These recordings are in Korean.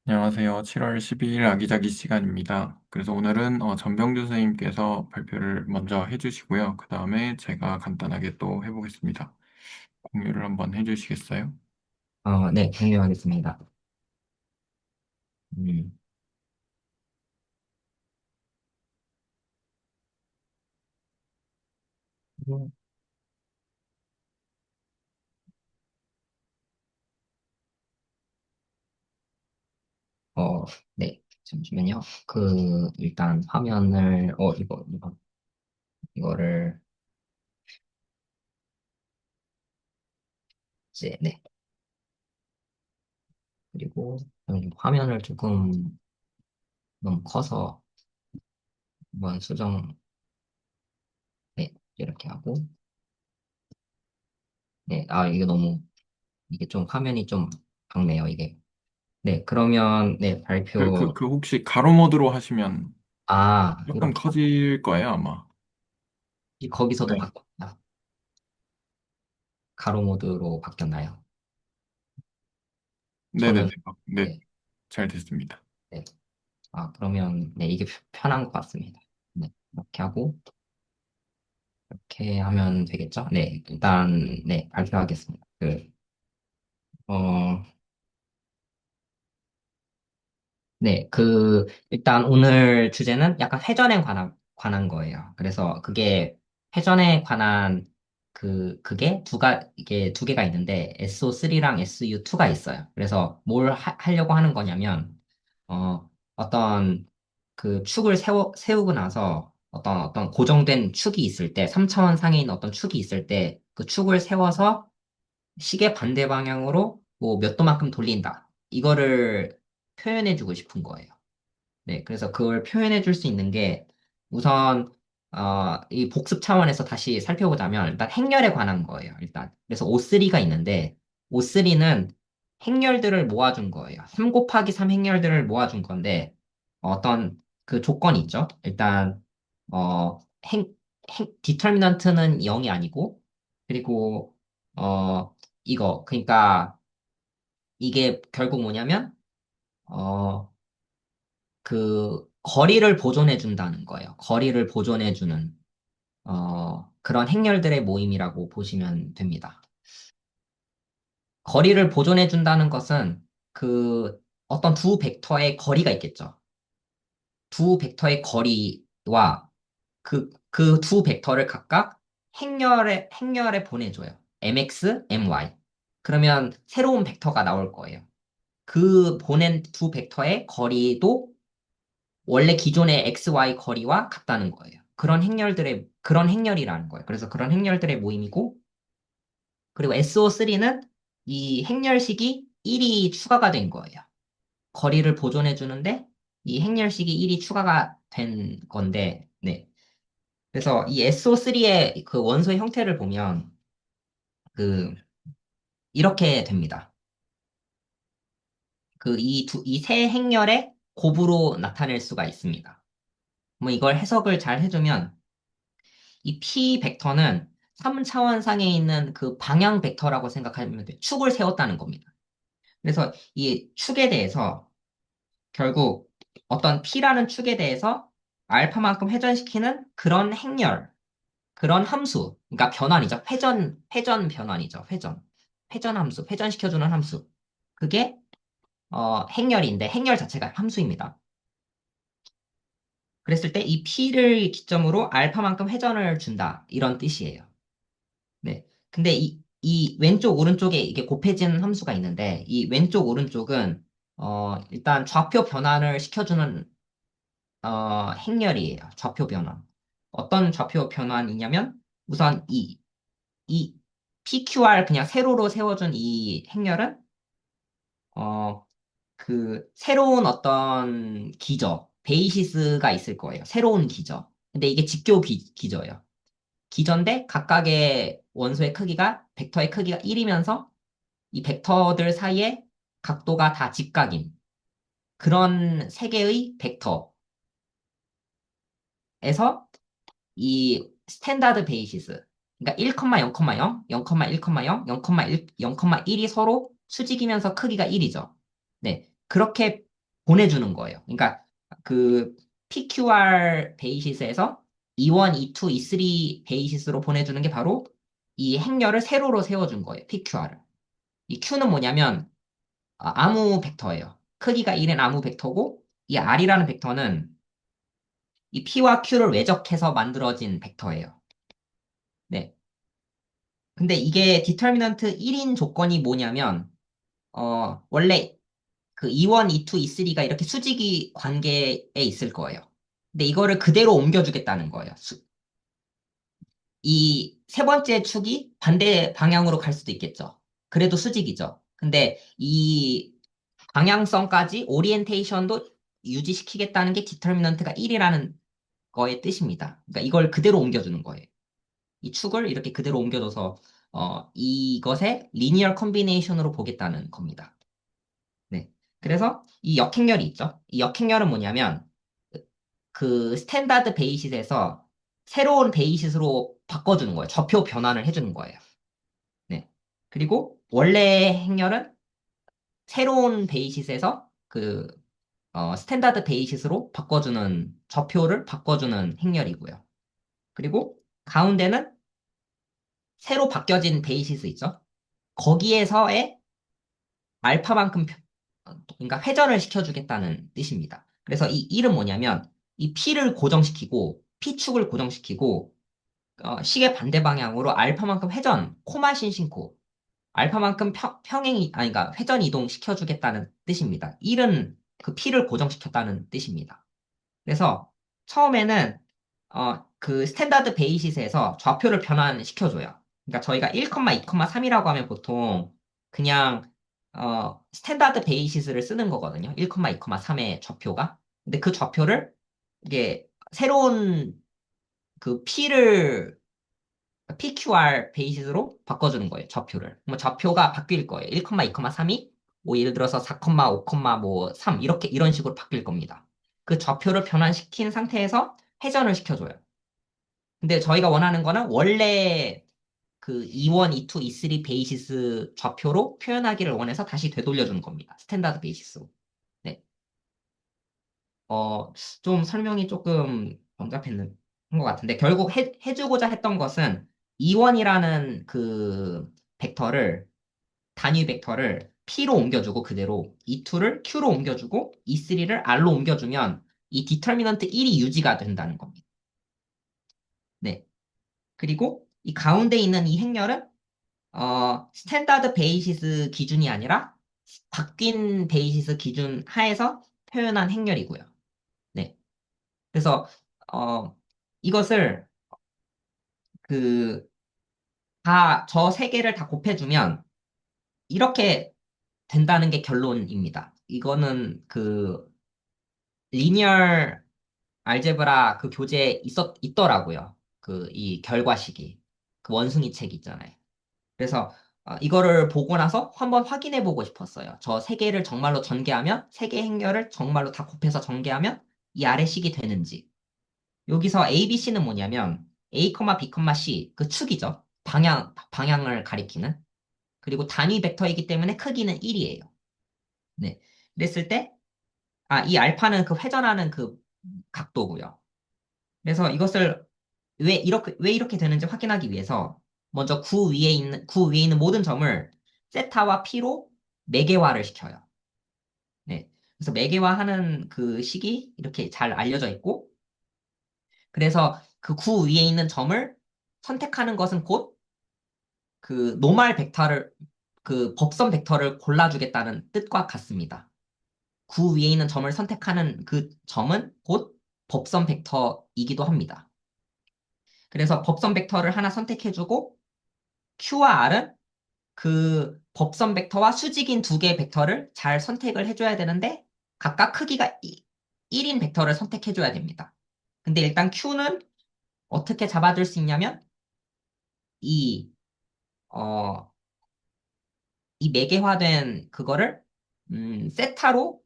안녕하세요. 7월 12일 아기자기 시간입니다. 그래서 오늘은 전병주 선생님께서 발표를 먼저 해주시고요. 그 다음에 제가 간단하게 또 해보겠습니다. 공유를 한번 해주시겠어요? 네, 공유하겠습니다. 음, 네, 잠시만요. 일단 화면을, 이거를, 이제, 네. 그리고, 화면을 조금 너무 커서, 한번 수정, 네, 이렇게 하고, 네, 이게 좀, 화면이 좀 작네요, 이게. 네, 그러면, 네, 그 혹시 가로 모드로 하시면 조금 이렇게, 커질 거예요, 아마. 거기서도 네. 바꿨나? 가로 모드로 바뀌었나요? 네네네. 저는, 네, 네, 잘 됐습니다. 네. 그러면, 네, 이게 편한 것 같습니다. 네, 이렇게 하고, 이렇게 하면 되겠죠? 네, 일단, 네, 발표하겠습니다. 어, 네, 일단 오늘 주제는 약간 회전에 관한 거예요. 그래서 회전에 관한 이게 두 개가 있는데, SO3랑 SU2가 있어요. 그래서 뭘 하려고 하는 거냐면, 어떤 축을 세우고 나서 어떤 고정된 축이 있을 때, 3차원 상에 있는 어떤 축이 있을 때, 그 축을 세워서 시계 반대 방향으로 뭐 몇 도만큼 돌린다. 이거를 표현해주고 싶은 거예요. 네, 그래서 그걸 표현해 줄 수 있는 게 우선 이 복습 차원에서 다시 살펴보자면 일단 행렬에 관한 거예요. 일단 그래서 O3가 있는데 O3는 행렬들을 모아준 거예요. 3 곱하기 3 행렬들을 모아준 건데 어떤 그 조건이 있죠. 일단 어, 행, 디터미넌트는 0이 아니고 그리고 그러니까 이게 결국 뭐냐면 어, 거리를 보존해 준다는 거예요. 거리를 보존해 주는 그런 행렬들의 모임이라고 보시면 됩니다. 거리를 보존해 준다는 것은 어떤 두 벡터의 거리가 있겠죠. 두 벡터의 거리와 그 두 벡터를 각각 행렬에 보내줘요. mx, my. 그러면 새로운 벡터가 나올 거예요. 그 보낸 두 벡터의 거리도 원래 기존의 XY 거리와 같다는 거예요. 그런 행렬이라는 거예요. 그래서 그런 행렬들의 모임이고, 그리고 SO3는 이 행렬식이 1이 추가가 된 거예요. 거리를 보존해 주는데, 이 행렬식이 1이 추가가 된 건데, 네. 그래서 이 SO3의 그 원소의 형태를 보면, 그, 이렇게 됩니다. 이 세 행렬의 곱으로 나타낼 수가 있습니다. 뭐 이걸 해석을 잘 해주면, 이 P 벡터는 3차원상에 있는 그 방향 벡터라고 생각하면 돼요. 축을 세웠다는 겁니다. 그래서 이 축에 대해서 결국 어떤 P라는 축에 대해서 알파만큼 회전시키는 그런 행렬, 그런 함수, 그러니까 변환이죠. 회전 변환이죠. 회전 함수, 회전시켜주는 함수. 그게 행렬인데 행렬 자체가 함수입니다. 그랬을 때 이 P를 기점으로 알파만큼 회전을 준다. 이런 뜻이에요. 네. 근데 이 왼쪽, 오른쪽에 이게 곱해지는 함수가 있는데, 이 왼쪽, 오른쪽은, 일단 좌표 변환을 시켜주는, 행렬이에요. 좌표 변환. 어떤 좌표 변환이냐면, 우선 이 PQR 그냥 세로로 세워준 이 행렬은, 어, 새로운 어떤 베이시스가 있을 거예요. 새로운 기저. 근데 이게 직교 기저예요. 기저인데 각각의 원소의 크기가 벡터의 크기가 1이면서 이 벡터들 사이에 각도가 다 직각인 그런 세 개의 벡터에서 이 스탠다드 베이시스 그러니까 1,0,0, 0,1,0, 0,1,0, 0,1이 서로 수직이면서 크기가 1이죠. 네. 그렇게 보내주는 거예요. 그러니까 그 PQR 베이시스에서 E1, E2, E3 베이시스로 보내주는 게 바로 이 행렬을 세로로 세워준 거예요. PQR을. 이 Q는 뭐냐면 아무 벡터예요. 크기가 1인 아무 벡터고 이 R이라는 벡터는 이 P와 Q를 외적해서 만들어진 벡터예요. 네. 근데 이게 디터미넌트 1인 조건이 뭐냐면 원래 그 E1, E2, E3가 이렇게 수직이 관계에 있을 거예요. 근데 이거를 그대로 옮겨주겠다는 거예요. 이 세 번째 축이 반대 방향으로 갈 수도 있겠죠. 그래도 수직이죠. 근데 이 방향성까지 오리엔테이션도 유지시키겠다는 게 디터미넌트가 1이라는 거의 뜻입니다. 그러니까 이걸 그대로 옮겨주는 거예요. 이 축을 이렇게 그대로 옮겨줘서 이것의 리니어 컨비네이션으로 보겠다는 겁니다. 네. 그래서 이 역행렬이 있죠. 이 역행렬은 뭐냐면 그 스탠다드 베이시스에서 새로운 베이시스로 바꿔주는 거예요. 좌표 변환을 해주는 거예요. 네. 그리고 원래 행렬은 새로운 베이시스에서 그 스탠다드 베이시스로 바꿔주는 좌표를 바꿔주는 행렬이고요. 그리고 가운데는 새로 바뀌어진 베이시스 있죠? 거기에서의 알파만큼 그러니까 회전을 시켜주겠다는 뜻입니다. 그래서 이 1은 뭐냐면 이 P를 고정시키고 P축을 고정시키고 시계 반대 방향으로 알파만큼 회전, 코마 신신코 알파만큼 평행이 아니 그러니까 회전 이동 시켜주겠다는 뜻입니다. 1은 그 P를 고정시켰다는 뜻입니다. 그래서 처음에는 그 스탠다드 베이시스에서 좌표를 변환시켜줘요. 그러니까 저희가 1, 2, 3이라고 하면 보통 그냥 스탠다드 베이시스를 쓰는 거거든요. 1, 2, 3의 좌표가. 근데 그 좌표를 이게 새로운 그 P를 PQR 베이시스로 바꿔주는 거예요. 좌표를. 뭐 좌표가 바뀔 거예요. 1, 2, 3이 뭐 예를 들어서 4, 5, 뭐 3 이렇게 이런 식으로 바뀔 겁니다. 그 좌표를 변환시킨 상태에서 회전을 시켜줘요. 근데 저희가 원하는 거는 원래 그 E1, E2, E3 베이시스 좌표로 표현하기를 원해서 다시 되돌려주는 겁니다. 스탠다드 베이시스로. 네. 어, 좀 설명이 조금 복잡했는 것 같은데, 결국 해주고자 했던 것은 E1이라는 그 벡터를, 단위 벡터를 P로 옮겨주고 그대로, E2를 Q로 옮겨주고, E3를 R로 옮겨주면 이 디터미넌트 1이 유지가 된다는 겁니다. 네. 그리고 이 가운데 있는 이 행렬은, 스탠다드 베이시스 기준이 아니라 바뀐 베이시스 기준 하에서 표현한 행렬이고요. 네. 그래서 이것을 그 다 저 세 개를 다 곱해주면 이렇게 된다는 게 결론입니다. 이거는 그 리니얼 알제브라 그 교재에 있더라고요. 그 이 결과식이 그 원숭이 책 있잖아요. 그래서 이거를 보고 나서 한번 확인해 보고 싶었어요. 저 세 개를 정말로 전개하면 세 개 행렬을 정말로 다 곱해서 전개하면 이 아래 식이 되는지. 여기서 A, B, C는 뭐냐면 A, B, C 그 축이죠. 방향을 가리키는. 그리고 단위 벡터이기 때문에 크기는 1이에요. 네. 그랬을 때, 이 알파는 그 회전하는 그 각도고요. 그래서 이것을 왜 이렇게 되는지 확인하기 위해서 먼저 구 위에 있는 모든 점을 세타와 P로 매개화를 시켜요. 네. 그래서 매개화하는 그 식이 이렇게 잘 알려져 있고, 그래서 그 구 위에 있는 점을 선택하는 것은 곧 그 노말 벡터를 그 법선 벡터를 골라주겠다는 뜻과 같습니다. 구 위에 있는 점을 선택하는 그 점은 곧 법선 벡터이기도 합니다. 그래서 법선 벡터를 하나 선택해주고 Q와 R은 그 법선 벡터와 수직인 두 개의 벡터를 잘 선택을 해줘야 되는데 각각 크기가 1인 벡터를 선택해줘야 됩니다. 근데 일단 Q는 어떻게 잡아줄 수 있냐면 이, 어, 이 매개화된 그거를 세타로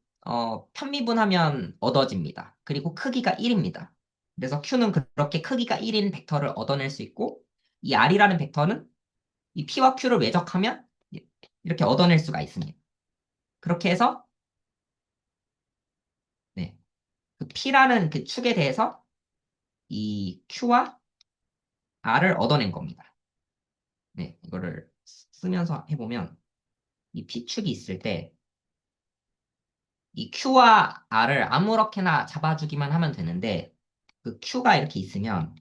편미분하면 얻어집니다. 그리고 크기가 1입니다. 그래서 Q는 그렇게 크기가 1인 벡터를 얻어낼 수 있고 이 R이라는 벡터는 이 P와 Q를 외적하면 이렇게 얻어낼 수가 있습니다. 그렇게 해서 그 P라는 그 축에 대해서 이 Q와 R을 얻어낸 겁니다. 네, 이거를 쓰면서 해보면 이 P축이 있을 때 이 Q와 R을 아무렇게나 잡아주기만 하면 되는데 그 Q가 이렇게 있으면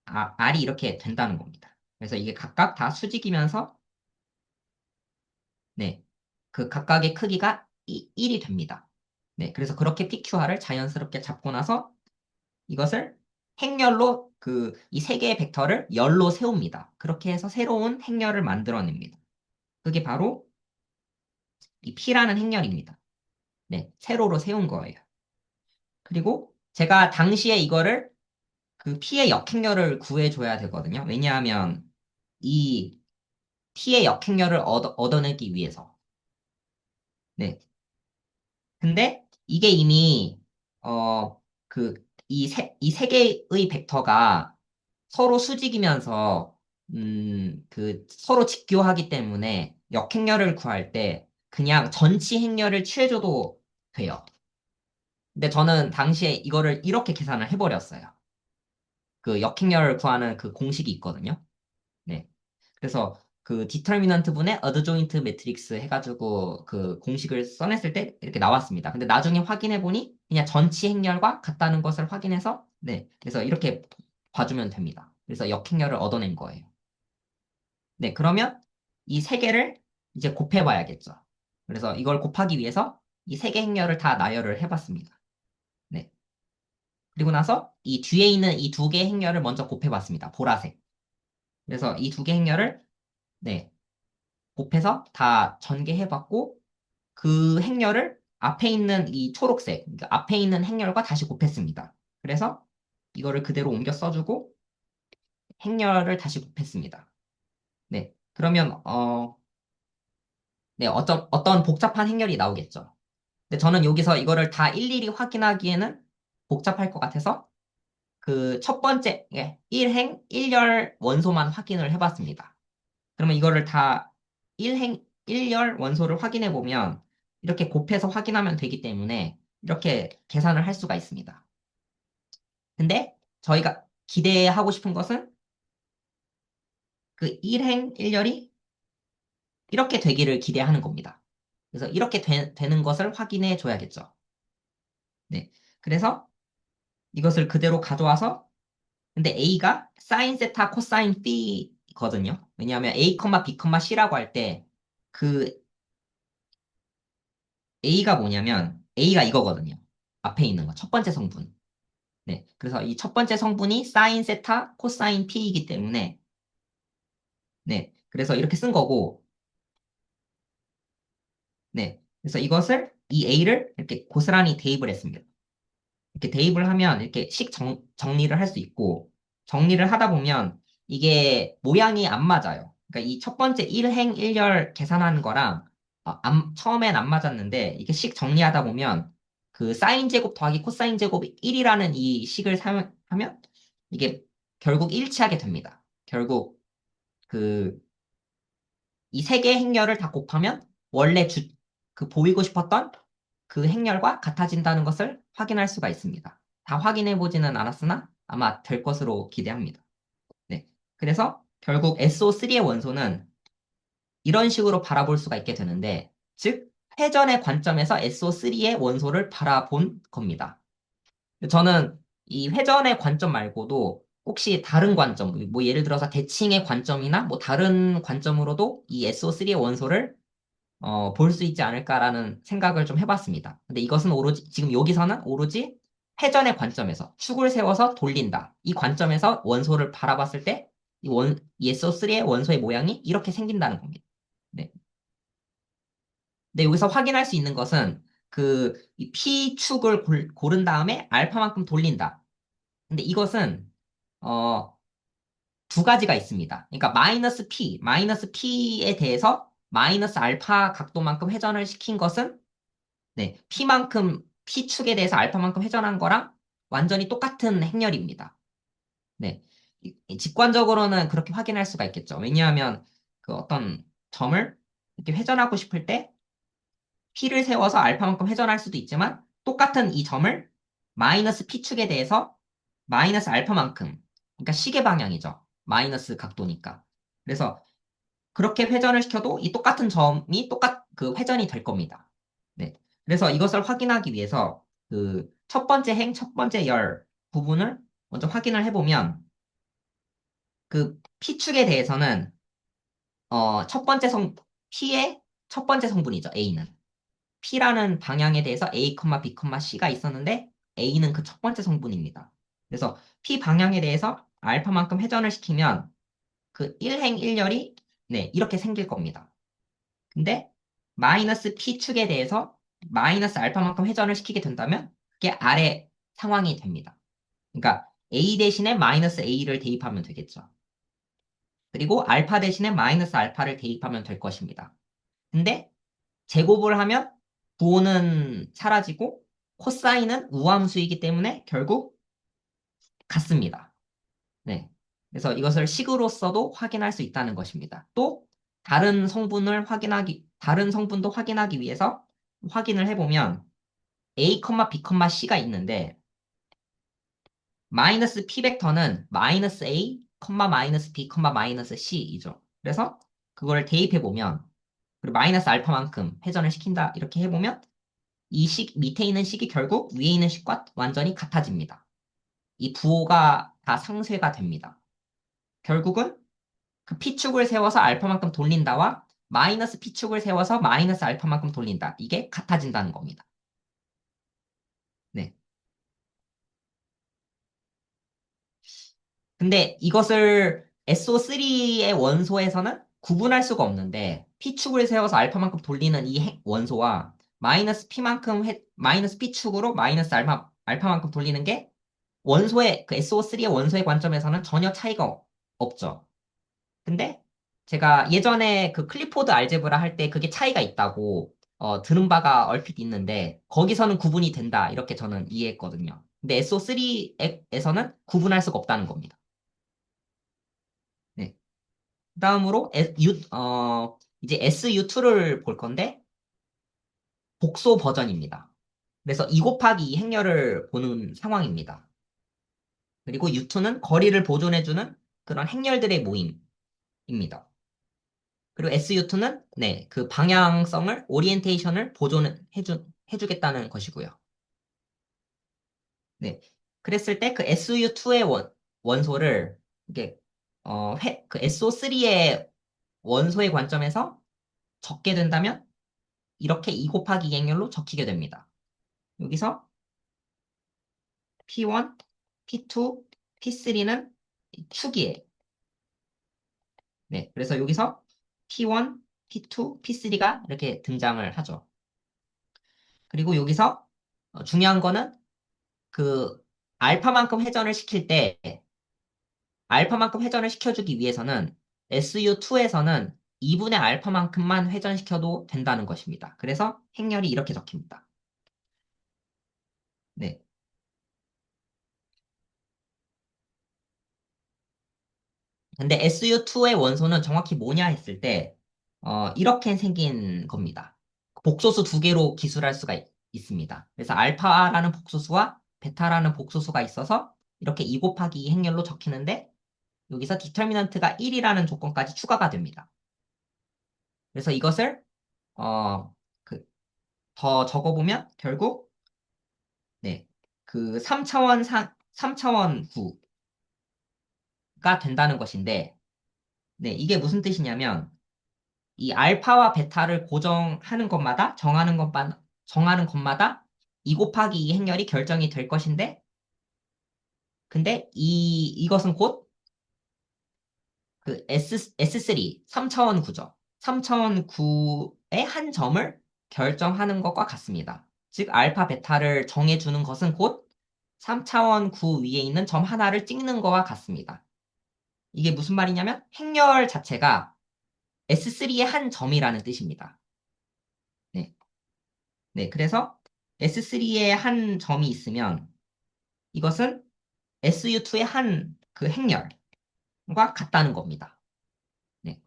R이 이렇게 된다는 겁니다. 그래서 이게 각각 다 수직이면서 네, 그 각각의 크기가 1이 됩니다. 네, 그래서 그렇게 PQR을 자연스럽게 잡고 나서 이것을 행렬로 이 세 개의 벡터를 열로 세웁니다. 그렇게 해서 새로운 행렬을 만들어냅니다. 그게 바로 이 P라는 행렬입니다. 네, 세로로 세운 거예요. 그리고 제가 당시에 이거를 그 P의 역행렬을 구해줘야 되거든요. 왜냐하면 이 T의 역행렬을 얻어내기 위해서. 네. 근데 이게 이미 이 세 개의 벡터가 서로 수직이면서 서로 직교하기 때문에 역행렬을 구할 때 그냥 전치 행렬을 취해줘도 돼요. 근데 저는 당시에 이거를 이렇게 계산을 해버렸어요. 그 역행렬을 구하는 그 공식이 있거든요. 네. 그래서 그 디터미넌트 분의 어드조인트 매트릭스 해가지고 그 공식을 써냈을 때 이렇게 나왔습니다. 근데 나중에 확인해 보니 그냥 전치 행렬과 같다는 것을 확인해서 네. 그래서 이렇게 봐주면 됩니다. 그래서 역행렬을 얻어낸 거예요. 네. 그러면 이 세 개를 이제 곱해 봐야겠죠. 그래서 이걸 곱하기 위해서 이 세 개 행렬을 다 나열을 해봤습니다. 네. 그리고 나서 이 뒤에 있는 이 두 개의 행렬을 먼저 곱해 봤습니다. 보라색. 그래서 이 두 개 행렬을 네. 곱해서 다 전개해봤고 그 행렬을 앞에 있는 이 초록색, 그러니까 앞에 있는 행렬과 다시 곱했습니다. 그래서 이거를 그대로 옮겨 써주고 행렬을 다시 곱했습니다. 네, 그러면 네, 어떤 복잡한 행렬이 나오겠죠. 근데 저는 여기서 이거를 다 일일이 확인하기에는 복잡할 것 같아서 그 첫 번째 1행 1열 원소만 확인을 해봤습니다. 그러면 이거를 다 1행 1열 원소를 확인해 보면 이렇게 곱해서 확인하면 되기 때문에 이렇게 계산을 할 수가 있습니다. 근데 저희가 기대하고 싶은 것은 그 1행 1열이 이렇게 되기를 기대하는 겁니다. 그래서 이렇게 되는 것을 확인해 줘야겠죠. 네. 그래서 이것을 그대로 가져와서 근데 A가 사인 세타 코사인 B거든요. 왜냐하면 A, B, C라고 할 때 그 A가 뭐냐면 A가 이거거든요. 앞에 있는 거. 첫 번째 성분. 네. 그래서 이 첫 번째 성분이 사인 세타 코사인 T이기 때문에 네. 그래서 이렇게 쓴 거고 네. 그래서 이것을 이 A를 이렇게 고스란히 대입을 했습니다. 이렇게 대입을 하면 이렇게 정리를 할 수 있고 정리를 하다 보면 이게 모양이 안 맞아요. 그러니까 이 첫 번째 1행 1열 계산하는 거랑 처음엔 안 맞았는데 이게 식 정리하다 보면 그 사인 제곱 더하기 코사인 제곱 1이라는 이 식을 사용하면 이게 결국 일치하게 됩니다. 결국 그 이 세 개의 행렬을 다 곱하면 원래 보이고 싶었던 그 행렬과 같아진다는 것을 확인할 수가 있습니다. 다 확인해 보지는 않았으나 아마 될 것으로 기대합니다. 네. 그래서 결국 SO3의 원소는 이런 식으로 바라볼 수가 있게 되는데, 즉, 회전의 관점에서 SO3의 원소를 바라본 겁니다. 저는 이 회전의 관점 말고도 혹시 다른 관점, 뭐 예를 들어서 대칭의 관점이나 뭐 다른 관점으로도 이 SO3의 원소를 볼 수 있지 않을까라는 생각을 좀 해봤습니다. 근데 이것은 오로지, 지금 여기서는 오로지 회전의 관점에서 축을 세워서 돌린다. 이 관점에서 원소를 바라봤을 때, 이 SO3의 원소의 모양이 이렇게 생긴다는 겁니다. 네. 근데 여기서 확인할 수 있는 것은 이 P축을 고른 다음에 알파만큼 돌린다. 근데 이것은, 어, 두 가지가 있습니다. 그러니까 마이너스 P에 대해서 마이너스 알파 각도만큼 회전을 시킨 것은 네, P축에 대해서 알파만큼 회전한 거랑 완전히 똑같은 행렬입니다. 네. 직관적으로는 그렇게 확인할 수가 있겠죠. 왜냐하면 그 어떤 점을 이렇게 회전하고 싶을 때 P를 세워서 알파만큼 회전할 수도 있지만 똑같은 이 점을 마이너스 P축에 대해서 마이너스 알파만큼, 그러니까 시계 방향이죠. 마이너스 각도니까. 그래서 그렇게 회전을 시켜도 이 똑같은 점이 그 회전이 될 겁니다. 네. 그래서 이것을 확인하기 위해서 그 첫 번째 행, 첫 번째 열 부분을 먼저 확인을 해보면 그 P축에 대해서는 첫 번째 P의 첫 번째 성분이죠. A는. P라는 방향에 대해서 A, B, C가 있었는데 A는 그 첫 번째 성분입니다. 그래서 P 방향에 대해서 알파만큼 회전을 시키면 그 1행 1열이 네, 이렇게 생길 겁니다. 근데 마이너스 P축에 대해서 마이너스 알파만큼 회전을 시키게 된다면 그게 아래 상황이 됩니다. 그러니까 A 대신에 마이너스 A를 대입하면 되겠죠. 그리고 알파 대신에 마이너스 알파를 대입하면 될 것입니다. 근데 제곱을 하면 부호는 사라지고 코사인은 우함수이기 때문에 결국 같습니다. 네. 그래서 이것을 식으로서도 확인할 수 있다는 것입니다. 또 다른 성분도 확인하기 위해서 확인을 해보면 A, B, C가 있는데 마이너스 P 벡터는 마이너스 A, 마이너스 B, 마이너스 C이죠. 그래서 그거를 대입해보면 그리고 마이너스 알파만큼 회전을 시킨다 이렇게 해보면 밑에 있는 식이 결국 위에 있는 식과 완전히 같아집니다. 이 부호가 다 상쇄가 됩니다. 결국은 그 P축을 세워서 알파만큼 돌린다와 마이너스 P축을 세워서 마이너스 알파만큼 돌린다. 이게 같아진다는 겁니다. 네. 근데 이것을 SO3의 원소에서는 구분할 수가 없는데 P축을 세워서 알파만큼 돌리는 이 원소와 마이너스 P축으로 마이너스 알파만큼 돌리는 게 그 SO3의 원소의 관점에서는 전혀 차이가 없죠. 근데 제가 예전에 그 클리포드 알제브라 할 때 그게 차이가 있다고 들은 바가 얼핏 있는데 거기서는 구분이 된다 이렇게 저는 이해했거든요. 근데 SO3에서는 구분할 수가 없다는 겁니다. 네. 다음으로 이제 SU2를 볼 건데 복소 버전입니다. 그래서 2 곱하기 2 행렬을 보는 상황입니다. 그리고 U2는 거리를 보존해주는 그런 행렬들의 모임입니다. 그리고 SU2는 네, 그 방향성을 오리엔테이션을 해주겠다는 것이고요. 네. 그랬을 때 그 SU2의 원소를 이게 그 SO3의 원소의 관점에서 적게 된다면 이렇게 2 곱하기 2 행렬로 적히게 됩니다. 여기서 P1, P2, P3는 축이에요. 네. 그래서 여기서 P1, P2, P3가 이렇게 등장을 하죠. 그리고 여기서 중요한 거는 그 알파만큼 회전을 시킬 때 알파만큼 회전을 시켜주기 위해서는 SU2에서는 2분의 알파만큼만 회전시켜도 된다는 것입니다. 그래서 행렬이 이렇게 적힙니다. 네. 근데 SU2의 원소는 정확히 뭐냐 했을 때 이렇게 생긴 겁니다. 복소수 두 개로 기술할 수가 있습니다. 그래서 알파라는 복소수와 베타라는 복소수가 있어서 이렇게 2 곱하기 2 행렬로 적히는데 여기서 디터미넌트가 1이라는 조건까지 추가가 됩니다. 그래서 이것을 어, 그, 더 적어보면 결국 네, 그 3차원 구가 된다는 것인데 네, 이게 무슨 뜻이냐면 이 알파와 베타를 정하는 것마다 2 곱하기 2 행렬이 결정이 될 것인데 근데 이것은 곧 그 S3, 3차원 구죠. 3차원 구의 한 점을 결정하는 것과 같습니다. 즉, 알파, 베타를 정해주는 것은 곧 3차원 구 위에 있는 점 하나를 찍는 것과 같습니다. 이게 무슨 말이냐면 행렬 자체가 S3의 한 점이라는 뜻입니다. 네. 네. 그래서 S3의 한 점이 있으면 이것은 SU2의 한 그 행렬과 같다는 겁니다. 네.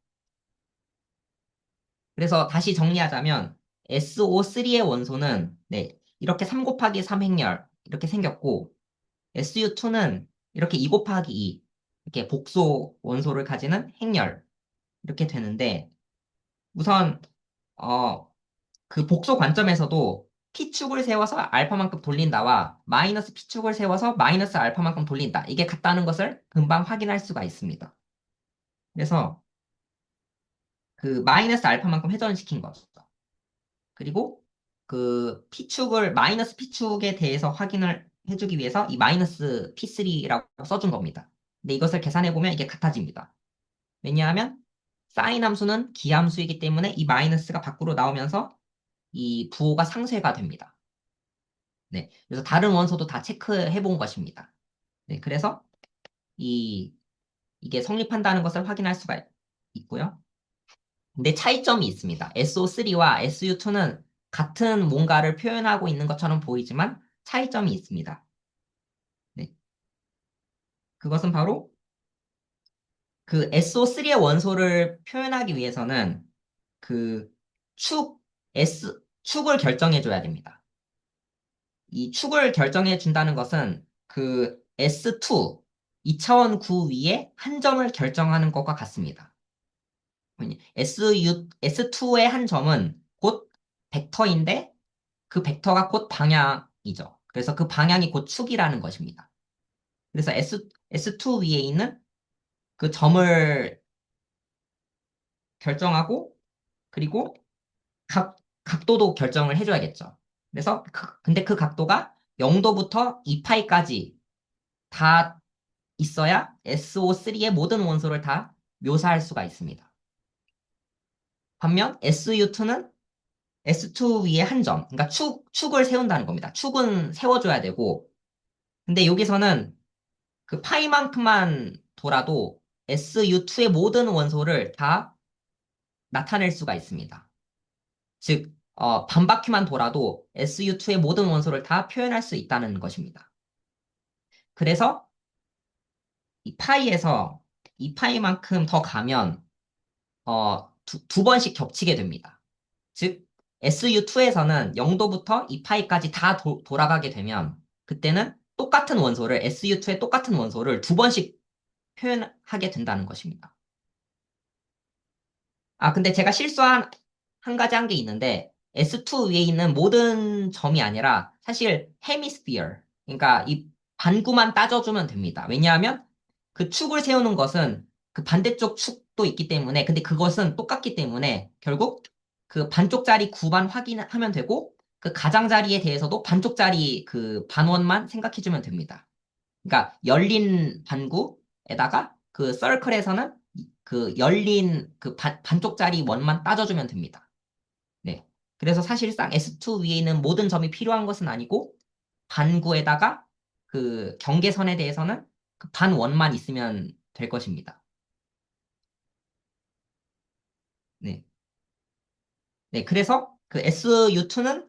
그래서 다시 정리하자면 SO3의 원소는 네, 이렇게 3 곱하기 3 행렬, 이렇게 생겼고, SU2는 이렇게 2 곱하기 2, 이렇게 복소 원소를 가지는 행렬, 이렇게 되는데, 우선, 어, 그 복소 관점에서도 P축을 세워서 알파만큼 돌린다와 마이너스 P축을 세워서 마이너스 알파만큼 돌린다. 이게 같다는 것을 금방 확인할 수가 있습니다. 그래서 그 마이너스 알파만큼 회전시킨 거죠. 그리고 그 P축을 마이너스 P축에 대해서 확인을 해주기 위해서 이 마이너스 P3라고 써준 겁니다. 근데 이것을 계산해 보면 이게 같아집니다. 왜냐하면 사인 함수는 기함수이기 때문에 이 마이너스가 밖으로 나오면서 이 부호가 상쇄가 됩니다. 네, 그래서 다른 원소도 다 체크해 본 것입니다. 네, 그래서 이 이게 성립한다는 것을 확인할 수가 있고요. 근데 차이점이 있습니다. SO3와 SU2는 같은 뭔가를 표현하고 있는 것처럼 보이지만 차이점이 있습니다. 네. 그것은 바로 그 SO3의 원소를 표현하기 위해서는 그 축을 결정해 줘야 됩니다. 이 축을 결정해 준다는 것은 그 S2, 2차원 구 위에 한 점을 결정하는 것과 같습니다. S2의 한 점은 곧 벡터인데 그 벡터가 곧 방향이죠. 그래서 그 방향이 곧 축이라는 것입니다. 그래서 S2 위에 있는 그 점을 결정하고 그리고 각도도 결정을 해줘야겠죠. 그래서 근데 그 각도가 0도부터 2파이까지 다 있어야 SO3의 모든 원소를 다 묘사할 수가 있습니다. 반면 SU2는 S2 위에 한 점, 그러니까 축을 세운다는 겁니다. 축은 세워줘야 되고, 근데 여기서는 그 파이만큼만 돌아도 SU2의 모든 원소를 다 나타낼 수가 있습니다. 즉, 반 바퀴만 돌아도 SU2의 모든 원소를 다 표현할 수 있다는 것입니다. 그래서 이 파이에서 이 파이만큼 더 가면 두 번씩 겹치게 됩니다. 즉, SU2에서는 0도부터 2파이까지 다 돌아가게 되면 그때는 똑같은 원소를 SU2의 똑같은 원소를 두 번씩 표현하게 된다는 것입니다. 아, 근데 제가 실수한 한 가지 한 게 있는데 S2 위에 있는 모든 점이 아니라 사실 헤미스피어, 그러니까 이 반구만 따져주면 됩니다. 왜냐하면 그 축을 세우는 것은 그 반대쪽 축도 있기 때문에 근데 그것은 똑같기 때문에 결국 그 반쪽짜리 구만 확인하면 되고 그 가장자리에 대해서도 반쪽짜리 그 반원만 생각해주면 됩니다. 그러니까 열린 반구에다가 그 서클에서는 그 열린 그 반쪽짜리 원만 따져주면 됩니다. 네. 그래서 사실상 S2 위에 있는 모든 점이 필요한 것은 아니고 반구에다가 그 경계선에 대해서는 그 반원만 있으면 될 것입니다. 네. 네. 그래서 그 SU2는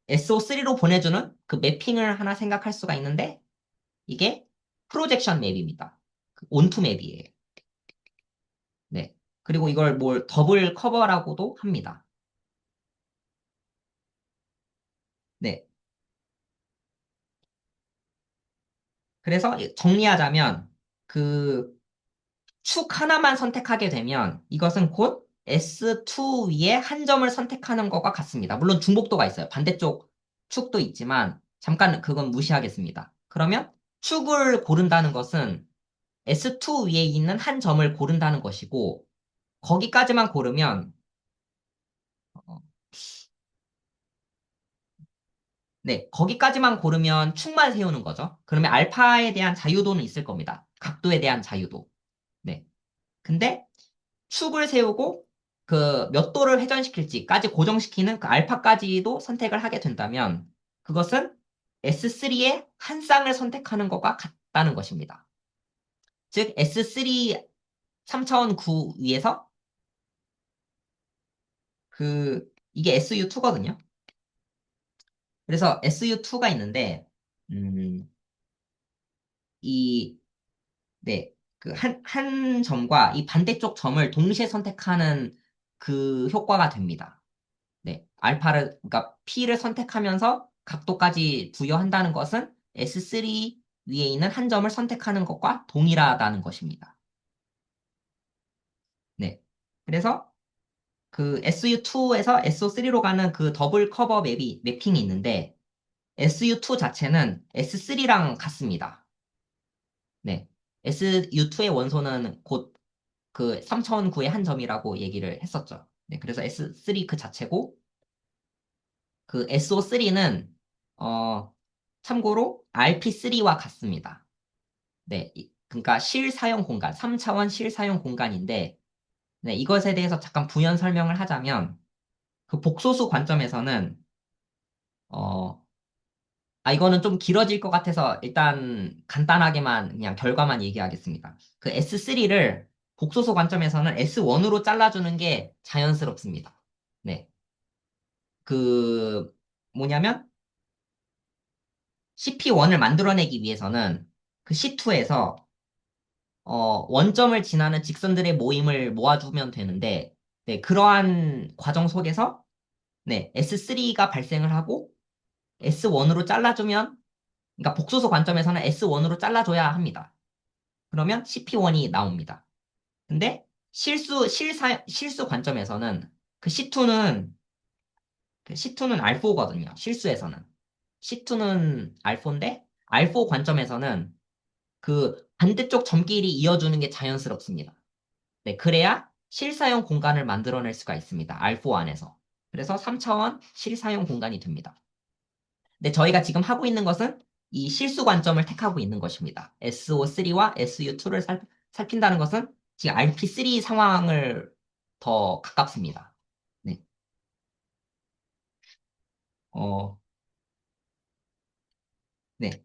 SO3로 보내주는 그 매핑을 하나 생각할 수가 있는데 이게 프로젝션 맵입니다. 그 온투 맵이에요. 네. 그리고 이걸 뭘 더블 커버라고도 합니다. 네. 그래서 정리하자면 그 축 하나만 선택하게 되면 이것은 곧 S2 위에 한 점을 선택하는 것과 같습니다. 물론 중복도가 있어요. 반대쪽 축도 있지만 잠깐 그건 무시하겠습니다. 그러면 축을 고른다는 것은 S2 위에 있는 한 점을 고른다는 것이고 거기까지만 고르면 어, 네, 거기까지만 고르면 축만 세우는 거죠. 그러면 알파에 대한 자유도는 있을 겁니다. 각도에 대한 자유도. 네. 근데 축을 세우고 그 몇 도를 회전시킬지까지 고정시키는 그 알파까지도 선택을 하게 된다면 그것은 S3의 한 쌍을 선택하는 것과 같다는 것입니다. 즉 S3 3차원 구 위에서 그 이게 SU2거든요. 그래서 SU2가 있는데 이 네. 그 한 점과 이 반대쪽 점을 동시에 선택하는 그 효과가 됩니다. 네. 알파를, 그러니까 P를 선택하면서 각도까지 부여한다는 것은 S3 위에 있는 한 점을 선택하는 것과 동일하다는 것입니다. 네. 그래서 그 SU2에서 SO3로 가는 그 더블 커버 매핑이 있는데 SU2 자체는 S3랑 같습니다. 네. SU2의 원소는 곧 그 3009의 한 점이라고 얘기를 했었죠. 네. 그래서 S3 그 자체고 그 SO3는 참고로 RP3와 같습니다. 네. 그러니까 실사용 공간, 3차원 실사용 공간인데 네, 이것에 대해서 잠깐 부연 설명을 하자면 그 복소수 관점에서는 어, 이거는 좀 길어질 것 같아서 일단 간단하게만 그냥 결과만 얘기하겠습니다. 그 S3를 복소수 관점에서는 S1으로 잘라주는 게 자연스럽습니다. 네. 그, 뭐냐면 CP1을 만들어내기 위해서는 그 C2에서 원점을 지나는 직선들의 모임을 모아주면 되는데, 네, 그러한 과정 속에서 네, S3가 발생을 하고 S1으로 잘라주면, 그러니까 복소수 관점에서는 S1으로 잘라줘야 합니다. 그러면 CP1이 나옵니다. 근데 실수 관점에서는 그 C2는 알포거든요. 실수에서는. C2는 알포인데, 알포 관점에서는 그 반대쪽 점끼리 이어주는 게 자연스럽습니다. 네, 그래야 실사용 공간을 만들어낼 수가 있습니다. 알포 안에서. 그래서 3차원 실사용 공간이 됩니다. 근데 저희가 지금 하고 있는 것은 이 실수 관점을 택하고 있는 것입니다. SO3와 SU2를 살핀다는 것은 지금 RP3 상황을 더 가깝습니다. 네. 어, 네.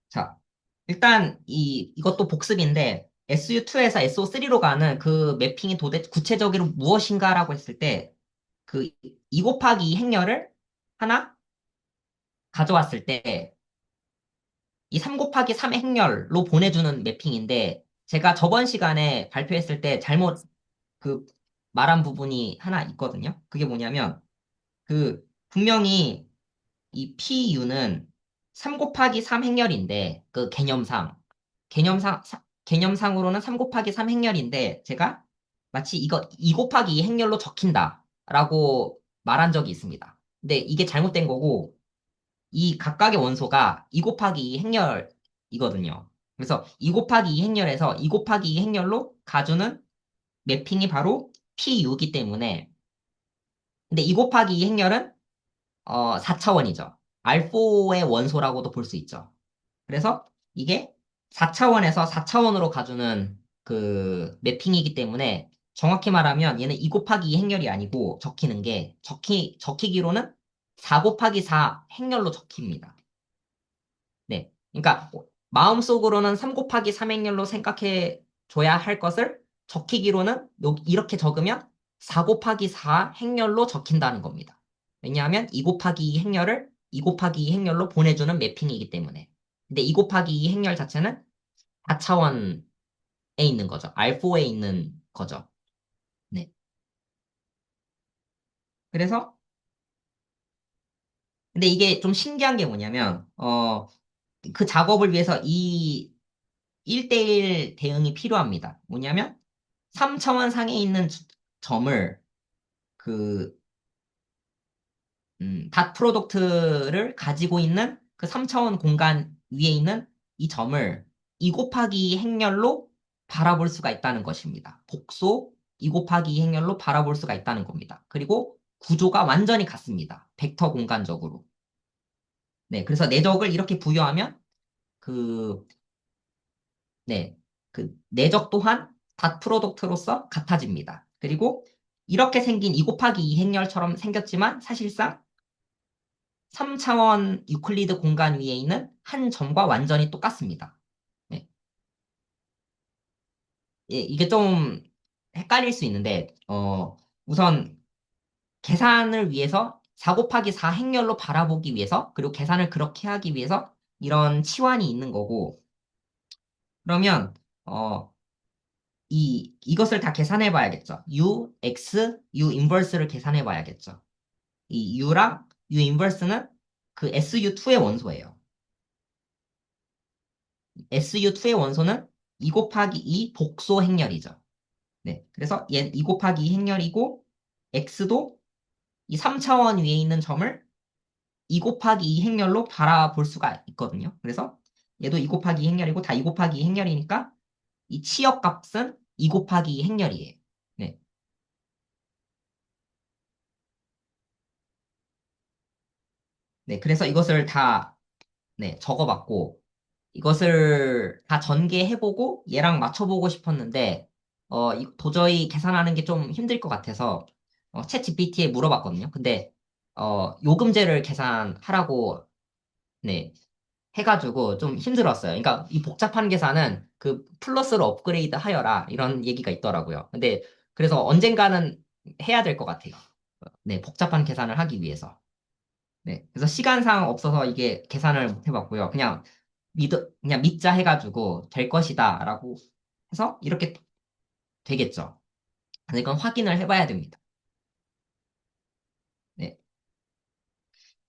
자, 일단 이것도 복습인데 SU2에서 SO3로 가는 그 매핑이 도대체 구체적으로 무엇인가라고 했을 때 그 2 곱하기 2 행렬을 하나 가져왔을 때 이 3 곱하기 3 행렬로 보내주는 매핑인데 제가 저번 시간에 발표했을 때 잘못 그 말한 부분이 하나 있거든요. 그게 뭐냐면 그 분명히 이 PU는 3 곱하기 3 행렬인데 그 개념상으로는 3 곱하기 3 행렬인데 제가 마치 이거 2 곱하기 2 행렬로 적힌다라고 말한 적이 있습니다. 근데 이게 잘못된 거고 이 각각의 원소가 2 곱하기 2 행렬이거든요. 그래서 2 곱하기 2 행렬에서 2 곱하기 2 행렬로 가주는 매핑이 바로 P6이기 때문에 근데 2 곱하기 2 행렬은 4차원이죠. 알포의 원소라고도 볼 수 있죠. 그래서 이게 4차원에서 4차원으로 가주는 그 매핑이기 때문에 정확히 말하면 얘는 2 곱하기 2 행렬이 아니고 적히기로는 4 곱하기 4 행렬로 적힙니다. 네. 그러니까 마음속으로는 3 곱하기 3행렬로 생각해 줘야 할 것을 적히기로는 이렇게 적으면 4 곱하기 4 행렬로 적힌다는 겁니다. 왜냐하면 2 곱하기 2 행렬을 2 곱하기 2 행렬로 보내주는 매핑이기 때문에. 근데 2 곱하기 2 행렬 자체는 4차원에 있는 거죠. R4에 있는 거죠. 네. 그래서 근데 이게 좀 신기한 게 뭐냐면 그 작업을 위해서 이 1대1 대응이 필요합니다. 뭐냐면 3차원 상에 있는 점을 그 닷 프로덕트를 가지고 있는 그 3차원 공간 위에 있는 이 점을 2 곱하기 행렬로 바라볼 수가 있다는 것입니다. 복소 2 곱하기 행렬로 바라볼 수가 있다는 겁니다. 그리고 구조가 완전히 같습니다. 벡터 공간적으로. 네, 그래서 내적을 이렇게 부여하면 그 네, 그 내적 또한 닷 프로덕트로서 같아집니다. 그리고 이렇게 생긴 2 곱하기 2 행렬처럼 생겼지만 사실상 3차원 유클리드 공간 위에 있는 한 점과 완전히 똑같습니다. 네. 예, 이게 좀 헷갈릴 수 있는데, 우선 계산을 위해서 4 곱하기 4 행렬로 바라보기 위해서, 그리고 계산을 그렇게 하기 위해서 이런 치환이 있는 거고, 그러면, 어, 이것을 다 계산해 봐야겠죠. U, X, U 인버스를 계산해 봐야겠죠. 이 U랑 U 인버스는 그 SU2의 원소예요. SU2의 원소는 2 곱하기 2 복소 행렬이죠. 네. 그래서 얘 2 곱하기 2 행렬이고, X도 이 3차원 위에 있는 점을 2 곱하기 2 행렬로 바라볼 수가 있거든요. 그래서 얘도 2 곱하기 2 행렬이고 다 2 곱하기 2 행렬이니까 이 치역 값은 2 곱하기 2 행렬이에요. 네. 네. 그래서 이것을 다 네, 적어봤고 이것을 다 전개해보고 얘랑 맞춰보고 싶었는데 도저히 계산하는 게 좀 힘들 것 같아서 챗 GPT에 물어봤거든요. 근데 요금제를 계산하라고 네, 해가지고 좀 힘들었어요. 그러니까 이 복잡한 계산은 그 플러스로 업그레이드 하여라 이런 얘기가 있더라고요. 근데 그래서 언젠가는 해야 될 것 같아요. 네, 복잡한 계산을 하기 위해서. 네, 그래서 시간상 없어서 이게 계산을 못 해봤고요. 그냥 믿자 해가지고 될 것이다라고 해서 이렇게 되겠죠. 근데 이건 확인을 해봐야 됩니다. 네,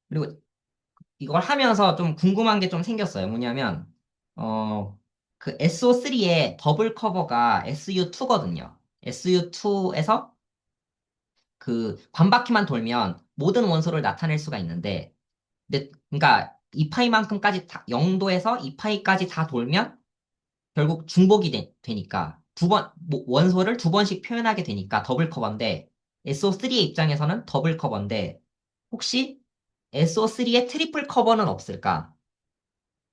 그리고 이걸 하면서 좀 궁금한 게 좀 생겼어요. 뭐냐면 그 SO3의 버블 커버가 SU2거든요. SU2에서 그 반바퀴만 돌면 모든 원소를 나타낼 수가 있는데, 근데 그러니까 2파이만큼까지 다 0도에서 2파이까지 다 돌면 결국 중복이 되니까 원소를 두 번씩 표현하게 되니까 더블 커버인데 SO3의 입장에서는 더블 커버인데 혹시 SO3의 트리플 커버는 없을까?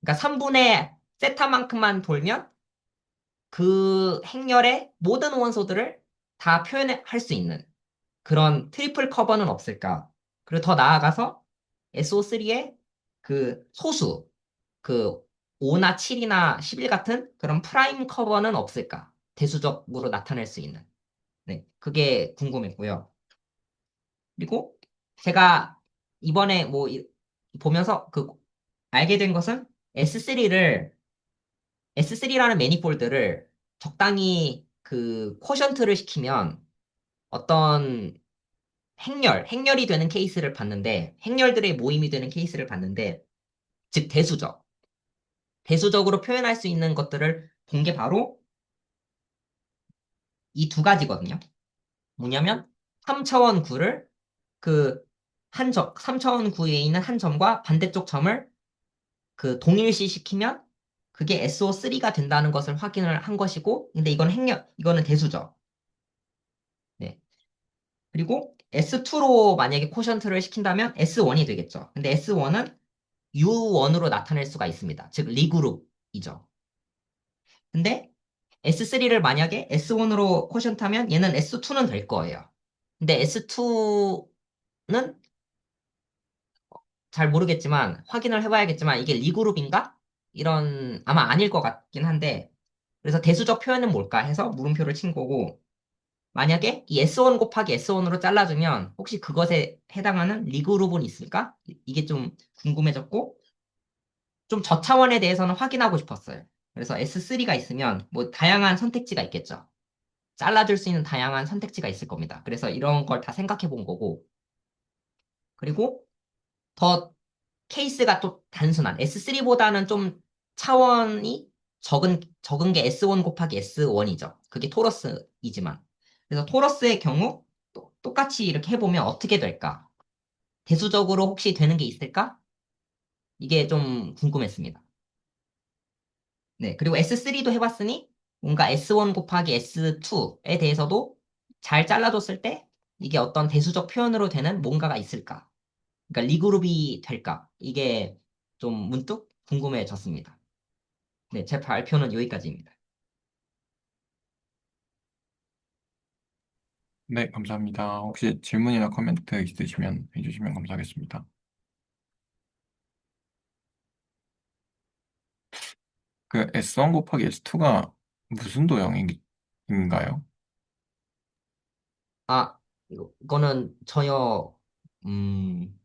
그러니까 3분의 세타만큼만 돌면 그 행렬의 모든 원소들을 다 표현할 수 있는 그런 트리플 커버는 없을까? 그리고 더 나아가서 SO3의 그 소수, 그 5나 7이나 11 같은 그런 프라임 커버는 없을까? 대수적으로 나타낼 수 있는. 네, 그게 궁금했고요. 그리고 제가 이번에 보면서 그 알게 된 것은 S3라는 매니폴드를 적당히 그 쿼션트를 시키면 어떤 행렬이 되는 케이스를 봤는데, 행렬들의 모임이 되는 케이스를 봤는데, 즉 대수적으로 표현할 수 있는 것들을 본 게 바로 이 두 가지거든요. 뭐냐면 3차원 구를 그 한 점, 3차원 구에 있는 한 점과 반대쪽 점을 그 동일시 시키면 그게 SO3가 된다는 것을 확인을 한 것이고, 근데 이거는 대수죠. 네. 그리고 S2로 만약에 쿼션트를 시킨다면 S1이 되겠죠. 근데 S1은 U1으로 나타낼 수가 있습니다. 즉, 리그룹이죠. 근데 S3를 만약에 S1으로 쿼션트하면 얘는 S2는 될 거예요. 근데 S2는 잘 모르겠지만 확인을 해봐야겠지만 이게 리그룹인가? 이런 아마 아닐 것 같긴 한데 그래서 대수적 표현은 뭘까 해서 물음표를 친 거고 만약에 이 S1 곱하기 S1으로 잘라주면 혹시 그것에 해당하는 리그룹은 있을까? 이게 좀 궁금해졌고 좀 저차원에 대해서는 확인하고 싶었어요. 그래서 S3가 있으면 뭐 다양한 선택지가 있겠죠. 잘라줄 수 있는 다양한 선택지가 있을 겁니다. 그래서 이런 걸 다 생각해 본 거고 그리고 더 케이스가 또 단순한 S3보다는 좀 차원이 적은 게 S1 곱하기 S1이죠. 그게 토러스이지만. 그래서 토러스의 경우 똑같이 이렇게 해보면 어떻게 될까? 대수적으로 혹시 되는 게 있을까? 이게 좀 궁금했습니다. 네. 그리고 S3도 해봤으니 뭔가 S1 곱하기 S2에 대해서도 잘 잘라줬을 때 이게 어떤 대수적 표현으로 되는 뭔가가 있을까? 그러니까 리그룹이 될까? 이게 좀 문득 궁금해졌습니다. 네, 제 발표는 여기까지입니다. 네, 감사합니다. 혹시 질문이나 코멘트 있으시면 해주시면 감사하겠습니다. 그 S1 곱하기 S2가 무슨 도형인가요? 아, 이거는 전혀, 음,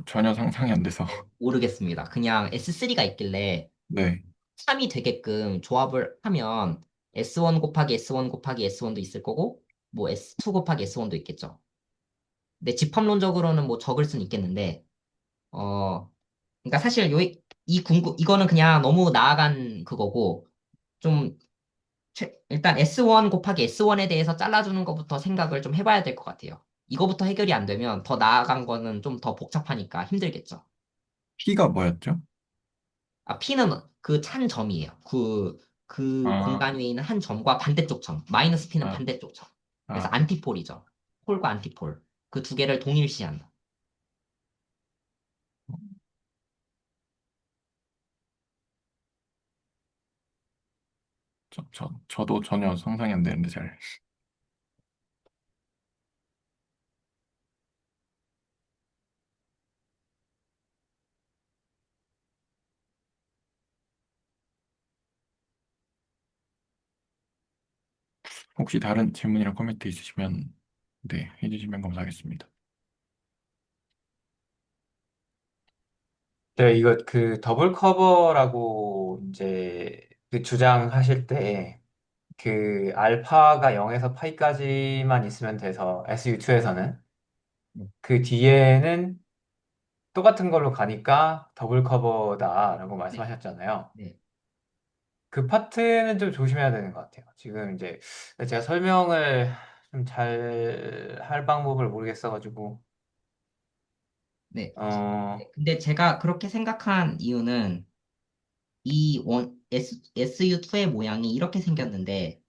전혀 상상이 안 돼서. 모르겠습니다. 그냥 S3가 있길래 네. 참이 되게끔 조합을 하면 S1 곱하기 S1 곱하기 S1도 있을 거고, 뭐 S2 곱하기 S1도 있겠죠. 근데 집합론적으로는 뭐 적을 수는 있겠는데, 어, 그러니까 사실 이거는 그냥 너무 나아간 그거고, 좀, 일단 S1 곱하기 S1에 대해서 잘라주는 것부터 생각을 좀 해봐야 될 것 같아요. 이거부터 해결이 안 되면 더 나아간 거는 좀 더 복잡하니까 힘들겠죠. P가 뭐였죠? 아, P는 그 찬 점이에요. 그 아, 공간 위에 있는 한 점과 반대쪽 점. 마이너스 P는 아, 반대쪽 점. 그래서 아, 안티폴이죠. 폴과 안티폴. 그 두 개를 동일시한다. 저도 전혀 상상이 안 되는데 잘. 혹시 다른 질문이나 코멘트 있으시면, 네, 해주시면 감사하겠습니다. 네, 이거 그 더블 커버라고 이제 그 주장하실 때 그 알파가 0에서 파이까지만 있으면 돼서 SU2에서는 네, 그 뒤에는 똑같은 걸로 가니까 더블 커버다라고 네, 말씀하셨잖아요. 네, 그 파트는 좀 조심해야 되는 것 같아요. 지금 이제 제가 설명을 좀 잘 할 방법을 모르겠어가지고 네. 어 네. 근데 제가 그렇게 생각한 이유는 SU2의 모양이 이렇게 생겼는데,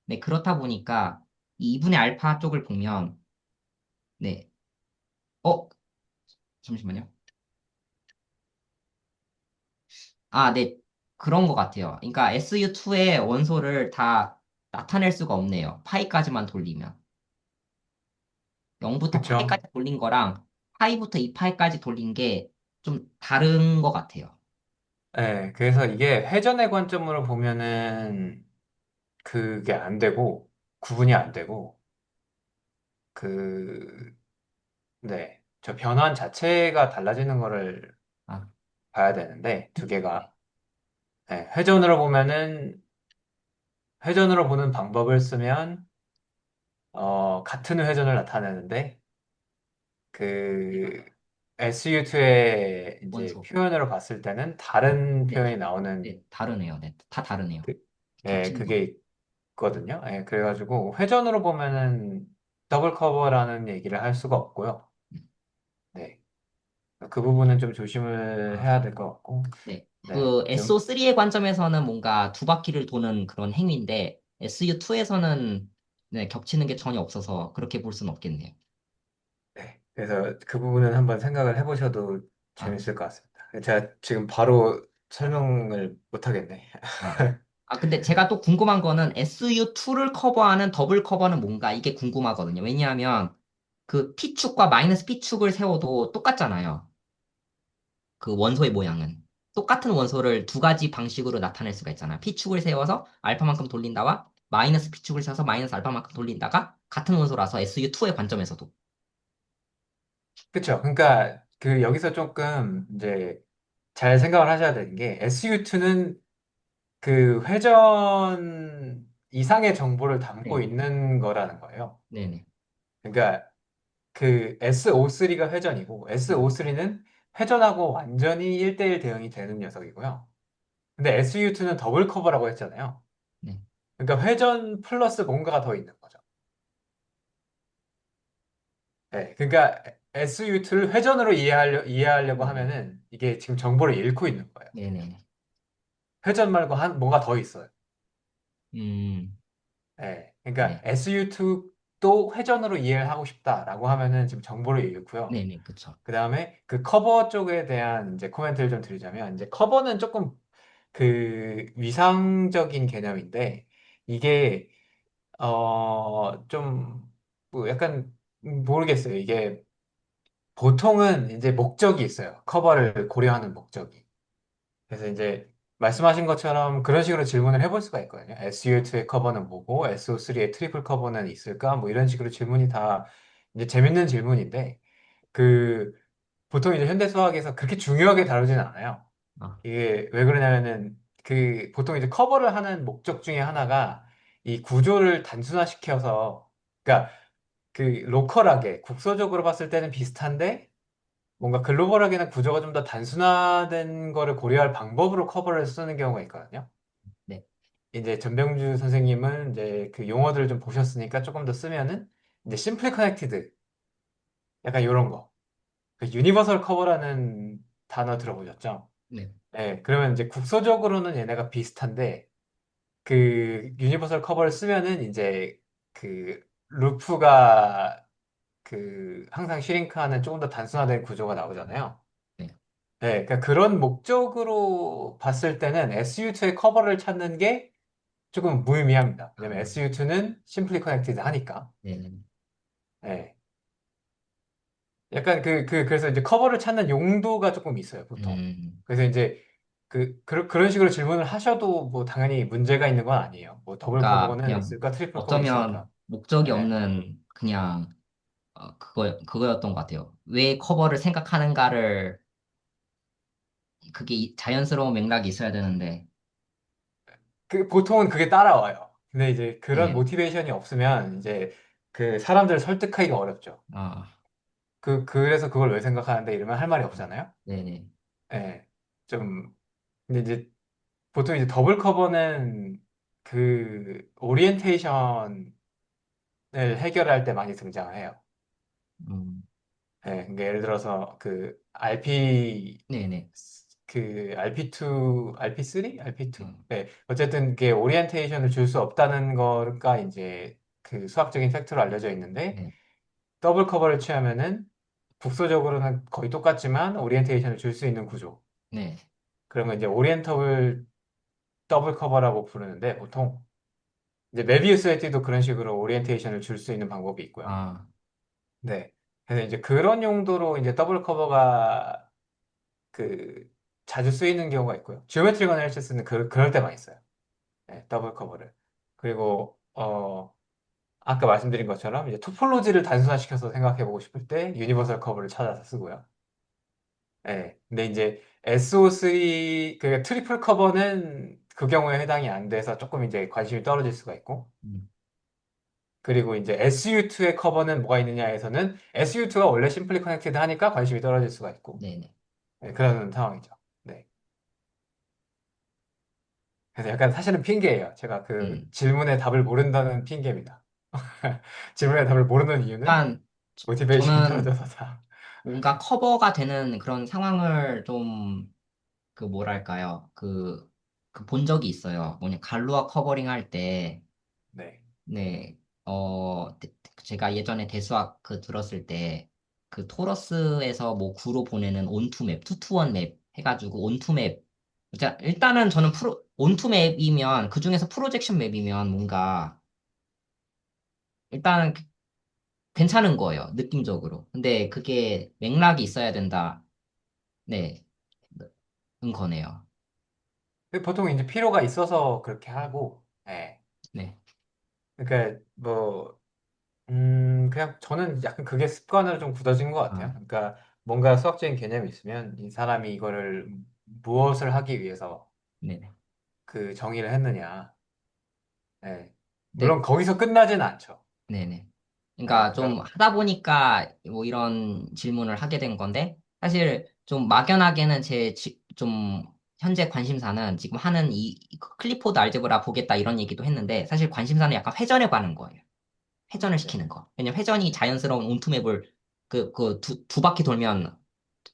네, 그렇다 보니까 이 2분의 알파 쪽을 보면, 네, 어, 잠시만요. 아, 네, 그런 것 같아요. 그러니까 SU2의 원소를 다 나타낼 수가 없네요. 파이까지만 돌리면. 0부터 그쵸? 파이까지 돌린 거랑 파이부터 2파이까지 돌린 게 좀 다른 것 같아요. 네, 그래서 이게 회전의 관점으로 보면은 그게 안 되고 구분이 안 되고 그 네, 저 변환 자체가 달라지는 거를 아, 봐야 되는데 두 네, 개가 네, 회전으로 보는 방법을 쓰면 같은 회전을 나타내는데 그 SU2의 이제 원소. 표현으로 봤을 때는 다른 네, 표현이 나오는 네, 다르네요. 네, 다 다르네요. 그, 예, 겹치는 거. 그게 있거든요. 예, 그래가지고 회전으로 보면은 더블 커버라는 얘기를 할 수가 없고요. 네, 그 부분은 좀 조심을 아, 해야 될 것 같고, 네. 네, 그 좀, SO3의 관점에서는 뭔가 두 바퀴를 도는 그런 행위인데 SU2에서는 네, 겹치는 게 전혀 없어서 그렇게 볼 수는 없겠네요. 네, 그래서 그 부분은 한번 생각을 해보셔도 아, 재밌을 것 같습니다. 제가 지금 바로 설명을 못 하겠네. 아. 아, 근데 제가 또 궁금한 거는 SU2를 커버하는 더블 커버는 뭔가 이게 궁금하거든요. 왜냐하면 그 P축과 마이너스 P축을 세워도 똑같잖아요. 그 원소의 모양은. 똑같은 원소를 두 가지 방식으로 나타낼 수가 있잖아요. P축을 세워서 알파만큼 돌린다와 마이너스 P축을 세워서 마이너스 알파만큼 돌린다가 같은 원소라서 SU2의 관점에서도. 그쵸? 그러니까 그 여기서 조금 이제 잘 생각을 하셔야 되는 게 SU2는 그 회전 이상의 정보를 담고 네, 있는 거라는 거예요. 네네. 그러니까 그 SO3가 회전이고 네, SO3는 회전하고 완전히 1대1 대응이 되는 녀석이고요. 근데 SU2는 더블 커버라고 했잖아요. 네. 그러니까 회전 플러스 뭔가가 더 있는 거죠. 네, 그러니까 SU2를 회전으로 이해하려고 네네. 하면은 이게 지금 정보를 잃고 있는 거예요. 네네. 회전 말고 뭔가 더 있어요. 음, 네, 그러니까 네. SU2도 회전으로 이해를 하고 싶다라고 하면은 지금 정보를 잃고요. 네네. 그쵸. 그 다음에 그 커버 쪽에 대한 이제 코멘트를 좀 드리자면, 이제 커버는 조금 그 위상적인 개념인데, 이게, 좀, 뭐 약간, 모르겠어요. 이게 보통은 이제 목적이 있어요. 커버를 고려하는 목적이. 그래서 이제 말씀하신 것처럼 그런 식으로 질문을 해볼 수가 있거든요. SU2의 커버는 뭐고, SO3의 트리플 커버는 있을까? 뭐 이런 식으로 질문이 다 이제 재밌는 질문인데, 그, 보통 이제 현대 수학에서 그렇게 중요하게 다루지는 않아요. 아, 이게 왜 그러냐면은 그 보통 이제 커버를 하는 목적 중에 하나가 이 구조를 단순화시켜서 그러니까 그 로컬하게 국소적으로 봤을 때는 비슷한데 뭔가 글로벌하게는 구조가 좀 더 단순화된 거를 고려할 방법으로 커버를 쓰는 경우가 있거든요. 네. 이제 전병주 선생님은 이제 그 용어들을 좀 보셨으니까 조금 더 쓰면은 이제 심플리 커넥티드 약간 이런 거. 그 유니버설 커버라는 단어 들어보셨죠? 네. 네, 그러면 이제 국소적으로는 얘네가 비슷한데 그 유니버설 커버를 쓰면은 이제 그 루프가 그 항상 슈링크하는 조금 더 단순화된 구조가 나오잖아요. 네. 네, 그러니까 그런 목적으로 봤을 때는 SU2의 커버를 찾는 게 조금 무의미합니다. 아, 왜냐면 SU2는 심플리 커넥티드 하니까. 네. 네. 약간 그래서 이제 커버를 찾는 용도가 조금 있어요, 보통. 음, 그래서 이제 그런 식으로 질문을 하셔도 뭐 당연히 문제가 있는 건 아니에요. 뭐 더블 그러니까 커버는 그냥 있을까, 트리플 커버 있을까. 어쩌면 목적이 네. 없는 그냥 그거였던 것 같아요. 왜 커버를 생각하는가를 그게 자연스러운 맥락이 있어야 되는데, 보통은 그게 따라와요. 근데 이제 그런 네. 모티베이션이 없으면 이제 그 사람들을 설득하기가 어렵죠. 아, 그래서 그걸 왜 생각하는데 이러면 할 말이 없잖아요. 네네. 예. 좀, 근데 이제 보통 이제 더블 커버는 그 오리엔테이션을 해결할 때 많이 등장을 해요. 음, 예. 그러니까 예를 들어서 그 RP 네네. 그 RP2, RP3? 네. RP2? 네. 어쨌든 그게 오리엔테이션을 줄 수 없다는 거가 이제 그 수학적인 팩트로 알려져 있는데 네. 더블 커버를 취하면은 국소적으로는 거의 똑같지만 오리엔테이션을 줄 수 있는 구조. 네. 그런 거 이제 오리엔터블 더블 커버라고 부르는데 보통 이제 메비우스의 띠도 그런 식으로 오리엔테이션을 줄 수 있는 방법이 있고요. 아, 네. 그래서 이제 그런 용도로 이제 더블 커버가 그 자주 쓰이는 경우가 있고요. 지오메트릭 어널리시스는 그럴 때만 있어요. 네, 더블 커버를. 그리고 아까 말씀드린 것처럼 이제 토폴로지를 단순화시켜서 생각해 보고 싶을 때 유니버설 커버를 찾아서 쓰고요. 네. 근데 이제 SO3 그 트리플 커버는 그 경우에 해당이 안 돼서 조금 이제 관심이 떨어질 수가 있고 음, 그리고 이제 SU2의 커버는 뭐가 있느냐에서는 SU2가 원래 심플리 커넥티드 하니까 관심이 떨어질 수가 있고 네네. 네, 그런 상황이죠. 네. 그래서 약간 사실은 핑계예요. 제가 그 음. 질문에 답을 모른다는 핑계입니다. 질문에 답을 모르는 이유는 일단, 모티베이션이 저는 떨어져서다. 뭔가 커버가 되는 그런 상황을 좀, 뭐랄까요. 본 적이 있어요. 뭐냐, 갈루아 커버링 할 때, 네. 네, 제가 예전에 대수학 들었을 때, 토러스에서 뭐 구로 보내는 온투맵, 투투원 맵 해가지고 온투맵, 자, 일단은 저는 온투맵이면, 그중에서 프로젝션 맵이면 뭔가, 일단은 괜찮은 거예요, 느낌적으로. 근데 그게 맥락이 있어야 된다. 네, 은 거네요. 보통 이제 필요가 있어서 그렇게 하고, 네. 네, 그러니까 뭐, 그냥 저는 약간 그게 습관으로 좀 굳어진 것 같아요. 아, 그러니까 뭔가 수학적인 개념이 있으면 이 사람이 이거를 무엇을 하기 위해서 네네. 그 정의를 했느냐. 네. 네, 물론 거기서 끝나진 않죠. 네네. 네. 그러니까 좀 그러니까 하다 보니까 뭐 이런 질문을 하게 된 건데, 사실 좀 막연하게는 좀 현재 관심사는 지금 하는 이 클리포드 알제브라 보겠다 이런 얘기도 했는데, 사실 관심사는 약간 회전에 관한 거예요. 회전을 네. 시키는 거. 왜냐면 회전이 자연스러운 온투맵을 두 바퀴 돌면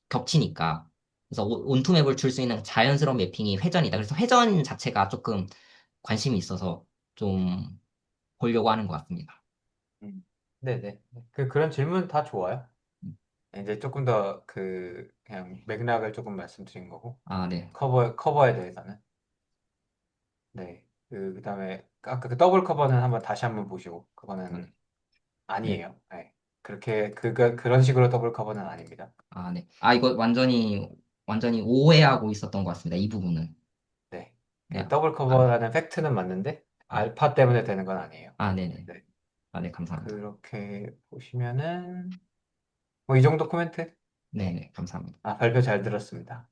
겹치니까. 그래서 온투맵을 줄 수 있는 자연스러운 매핑이 회전이다. 그래서 회전 자체가 조금 관심이 있어서 좀 보려고 하는 것 같습니다. 네네. 그런 질문 다 좋아요. 음. 이제 조금 더 그냥 맥락을 조금 말씀드린 거고, 아, 네. 커버에 대해서는. 네. 그다음에 아까 그 더블 커버는 다시 한번 보시고, 아, 네. 그거는 네. 아니에요. 네. 그런 식으로 더블 커버는 아닙니다. 아, 네. 아, 이거 완전히 오해하고 있었던 것 같습니다. 이 부분은. 네. 네. 더블 아, 네. 커버라는 팩트는 맞는데, 네. 알파 때문에 되는 건 아니에요. 아, 네네. 네. 아, 네. 감사합니다. 그렇게 보시면은, 뭐 이 정도 코멘트? 네. 네네. 감사합니다. 아, 발표 잘 들었습니다.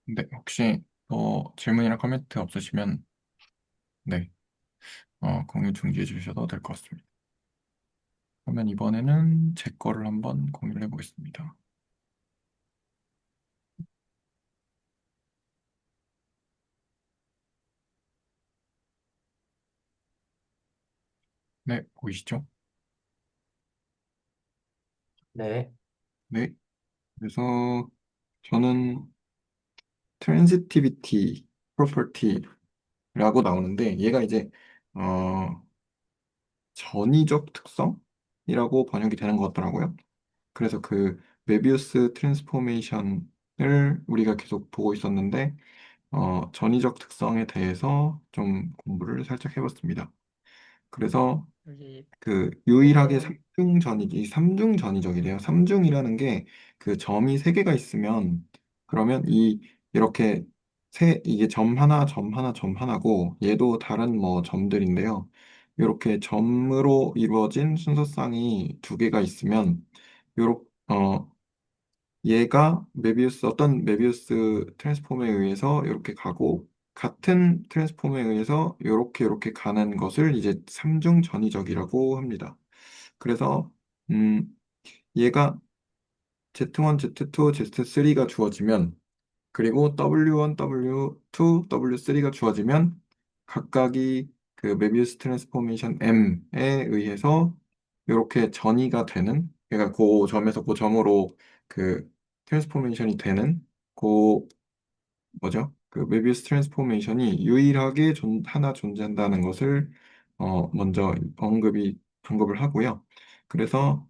네, 혹시 질문이나 코멘트 없으시면 네. 공유 중지해 주셔도 될 것 같습니다. 그러면 이번에는 제 거를 한번 공유를 해보겠습니다. 네, 보이시죠? 네. 네. 그래서 저는 transitivity property라고 나오는데 얘가 이제 어, 전위적 특성이라고 번역이 되는 것 같더라고요. 그래서 그 메비우스 트랜스포메이션을 우리가 계속 보고 있었는데 전위적 특성에 대해서 좀 공부를 살짝 해봤습니다. 그래서 여기 그 유일하게 또 삼중전이지 삼중전이적이래요. 삼중이라는 게 그 점이 세 개가 있으면 그러면 이 이렇게 이게 점 하나 점 하나 점 하나고 얘도 다른 뭐 점들인데요. 이렇게 점으로 이루어진 순서쌍이 두 개가 있으면 요렇 얘가 어떤 메비우스 트랜스폼에 의해서 이렇게 가고 같은 트랜스폼에 의해서 이렇게 가는 것을 이제 삼중 전이적이라고 합니다. 그래서 음, 얘가 Z1, Z2, Z3가 주어지면 그리고 W1, W2, W3가 주어지면 각각이 그 메비우스 트랜스포메이션 M에 의해서 이렇게 전이가 되는 그러니까 그 점에서 그 점으로 그 트랜스포메이션이 되는 그 뭐죠? 그 메비우스 트랜스포메이션이 유일하게 하나 존재한다는 것을 먼저 언급을 하고요. 그래서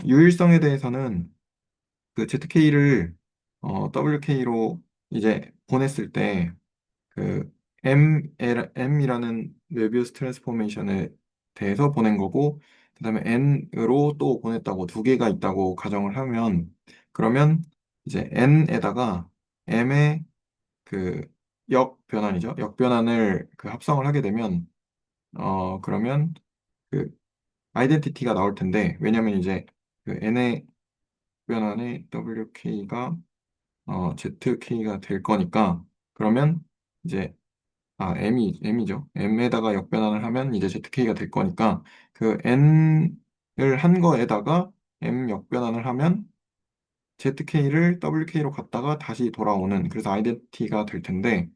유일성에 대해서는 그 ZK를 WK로 이제 보냈을 때 그 M이라는 메비우스 트랜스포메이션에 대해서 보낸 거고 그다음에 N으로 또 보냈다고 두 개가 있다고 가정을 하면 그러면 이제 N에다가 M의 그 역변환이죠. 역변환을 그 합성을 하게 되면 그러면 그 아이덴티티가 나올 텐데 왜냐면 이제 그 N의 변환의 WK가 ZK가 될 거니까 그러면 이제 M이죠. M에다가 역변환을 하면 이제 ZK가 될 거니까 그 N을 한 거에다가 M 역변환을 하면 ZK를 WK로 갔다가 다시 돌아오는 그래서 아이덴티티가 될 텐데